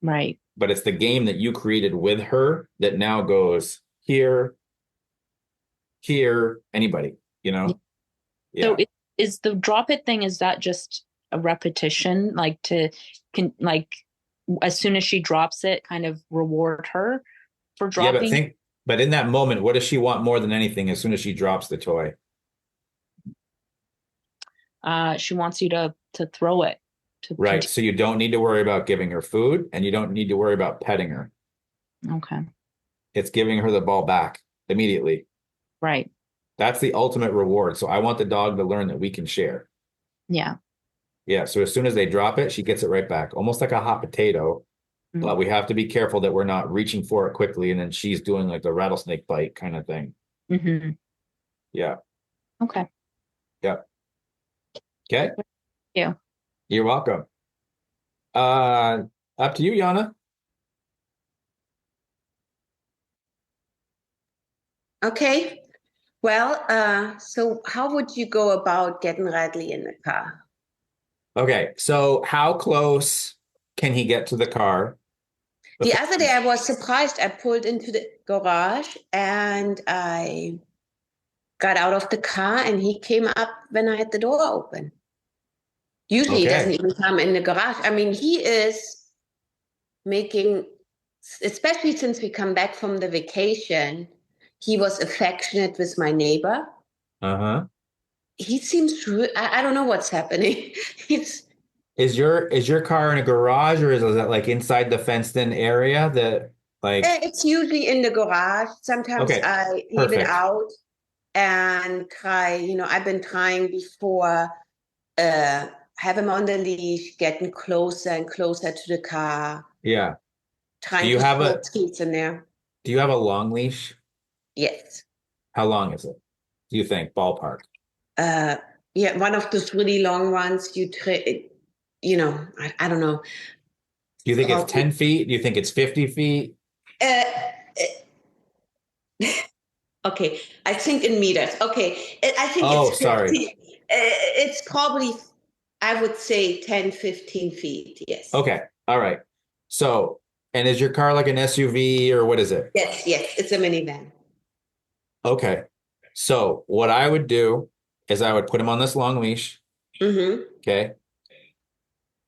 Right. But it's the game that you created with her that now goes here, here, anybody, you Yeah. know? So Yeah. is the drop it thing, is that just a repetition, like like as soon as she drops it, kind of reward her for Yeah, dropping? but in that moment, what does she want more than anything as soon as she drops the toy? She wants you to throw it to Right. continue. So you don't need to worry about giving her food and you don't need to worry about petting her. Okay. It's giving her the ball back immediately. Right. That's the ultimate reward. So I want the dog to learn that we can share. Yeah. Yeah. So as soon as they drop it, she gets it right back, almost like a hot potato. Mm. But we have to be careful that we're not reaching for it quickly and then she's doing like the rattlesnake bite kind of thing. Mm-hmm. Yeah. Okay. Yep. Okay. Yeah. You're welcome. Uh, Up to you, Yana. Okay. Well, so how would you go about getting Radley in the car? Okay. So how close can he get to the car? The other day I was surprised. I pulled into the garage and I got out of the car and he came up when I had the door open. Usually he doesn't Okay. even come in the garage. I mean, he is making, especially since we come back from the vacation, he was affectionate with my neighbor. Uh-huh. He seems, I don't know what's happening. He's, Is your car in a garage or is it like inside the fenced in area that like it's usually in the garage. Sometimes okay, I leave it perfect. out and try, I've been trying before, uh, have him on the leash, getting closer and closer to the car, Yeah. Do trying you to have throw a treats in there. do you have a long leash? Yes. How long is it? Do you think ballpark? Uh, yeah, one of those really long ones I don't know. Do you think it's Probably. 10 feet? Do you think it's 50 feet? Uh, okay, I think in meters. Okay, I think Oh, it's sorry. 50. It's probably, I would say 10, 15 feet. Yes. Okay. All right. So, and is your car like an SUV or what is it? Yes, yes, it's a minivan. Okay. So, what I would do is I would put him on this long leash. Mm-hmm. Okay.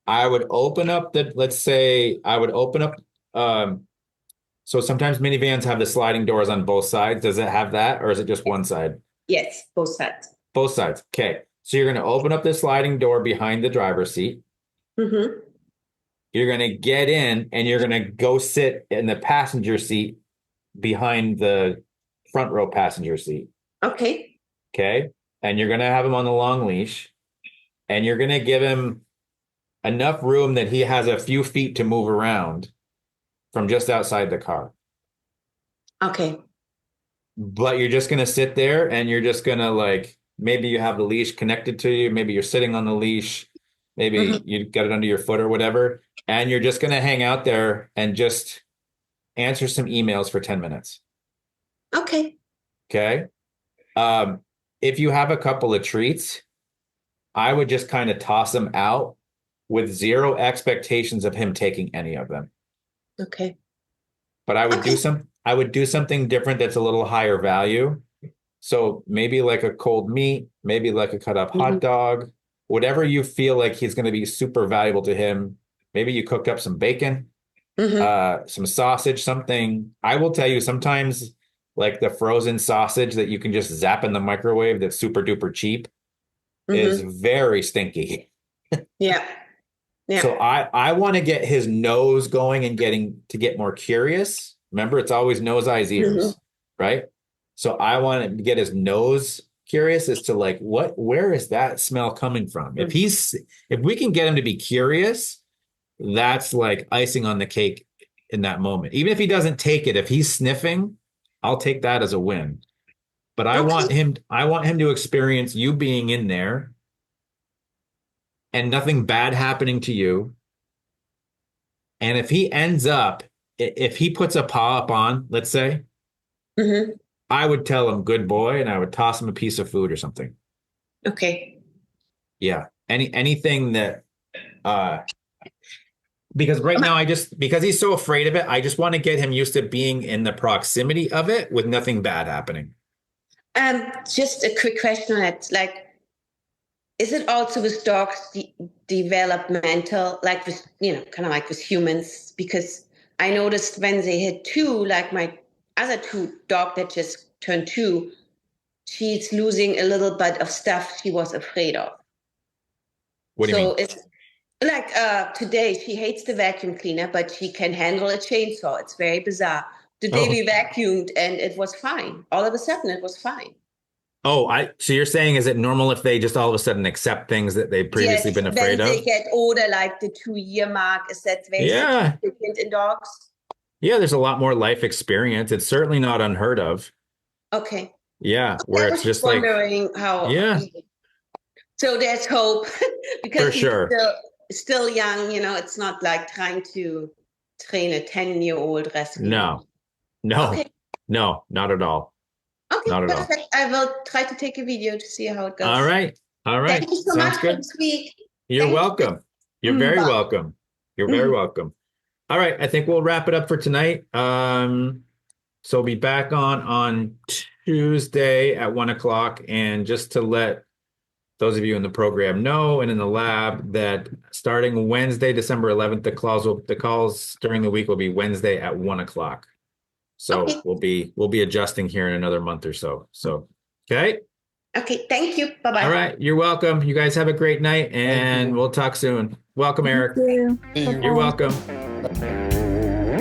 I would open up let's say I would open up, so sometimes minivans have the sliding doors on both sides. Does it have that or is it just one side? Yes, both sides. Both sides. Okay. So you're going to open up the sliding door behind the driver's seat. Mm-hmm. You're going to get in and you're going to go sit in the passenger seat behind the front row passenger seat. Okay. Okay. And you're going to have him on the long leash and you're going to give him enough room that he has a few feet to move around from just outside the car. Okay. But you're just going to sit there and you're just going to like, maybe you have the leash connected to you. Maybe you're sitting on the leash. Maybe Mm-hmm. you got it under your foot or whatever. And you're just going to hang out there and just answer some emails for 10 minutes. Okay. Okay. Um, if you have a couple of treats, I would just kind of toss them out with zero expectations of him taking any of them. Okay. But I would Okay. do something different that's a little higher value. So maybe like a cold meat, maybe like a cut up Mm-hmm. hot dog, whatever you feel like he's going to be super valuable to him. Maybe you cooked up some bacon, Mm-hmm. some sausage, something. I will tell you sometimes like the frozen sausage that you can just zap in the microwave that's super duper cheap is Mm-hmm. very stinky. Yeah. Yeah. So I want to get his nose going and get more curious. Remember, it's always nose, eyes, Mm-hmm. ears, right? So I want to get his nose curious as to like where is that smell coming from? If we can get him to be curious, that's like icing on the cake in that moment. Even if he doesn't take it, if he's sniffing, I'll take that as a win. But Okay. I want him to experience you being in there and nothing bad happening to you. And if he ends up, if he puts a paw up on, let's say, Mm-hmm. I would tell him good boy and I would toss him a piece of food or something. Okay. Yeah. Anything that uh Because right now because he's so afraid of it, I just want to get him used to being in the proximity of it with nothing bad happening. Just a quick question on it. Like, is it also with dogs developmental, like with, kind of like with humans? Because I noticed when they hit 2, like my other 2 dog that just turned 2, she's losing a little bit of stuff she was afraid of. What do you mean? It's like today she hates the vacuum cleaner, but she can handle a chainsaw. It's very bizarre. Today we vacuumed and it was fine. All of a sudden it was fine. Oh, so you're saying, is it normal if they just all of a sudden accept things that they've previously been afraid of? When they get older, like the 2-year mark, is that very significant in dogs? Yeah, there's a lot more life experience. It's certainly not unheard of. Okay. Yeah, where it's just wondering how. Yeah. So there's hope because For sure. he's still young. It's not like trying to train a 10-year-old rescue. No, Okay. no, not at all. Okay, not at perfect. I will try to take a video to see how it goes. All right. Thank you so much for this week. You're welcome. You're very welcome. You're very welcome. All right, I think we'll wrap it up for tonight. So we'll be back on Tuesday at 1:00. And just to let those of you in the program know and in the lab that starting Wednesday, December 11th, the calls during the week will be Wednesday at 1:00. So we'll be adjusting here in another month or so. So, okay. Okay. Thank you. Bye-bye. All right. You're welcome. You guys have a great night and we'll talk soon. Welcome, Eric. You're welcome.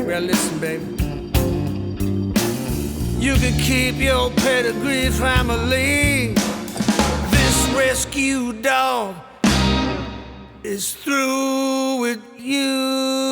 Well, listen, baby. You can keep your pedigree family. This rescue dog is through with you.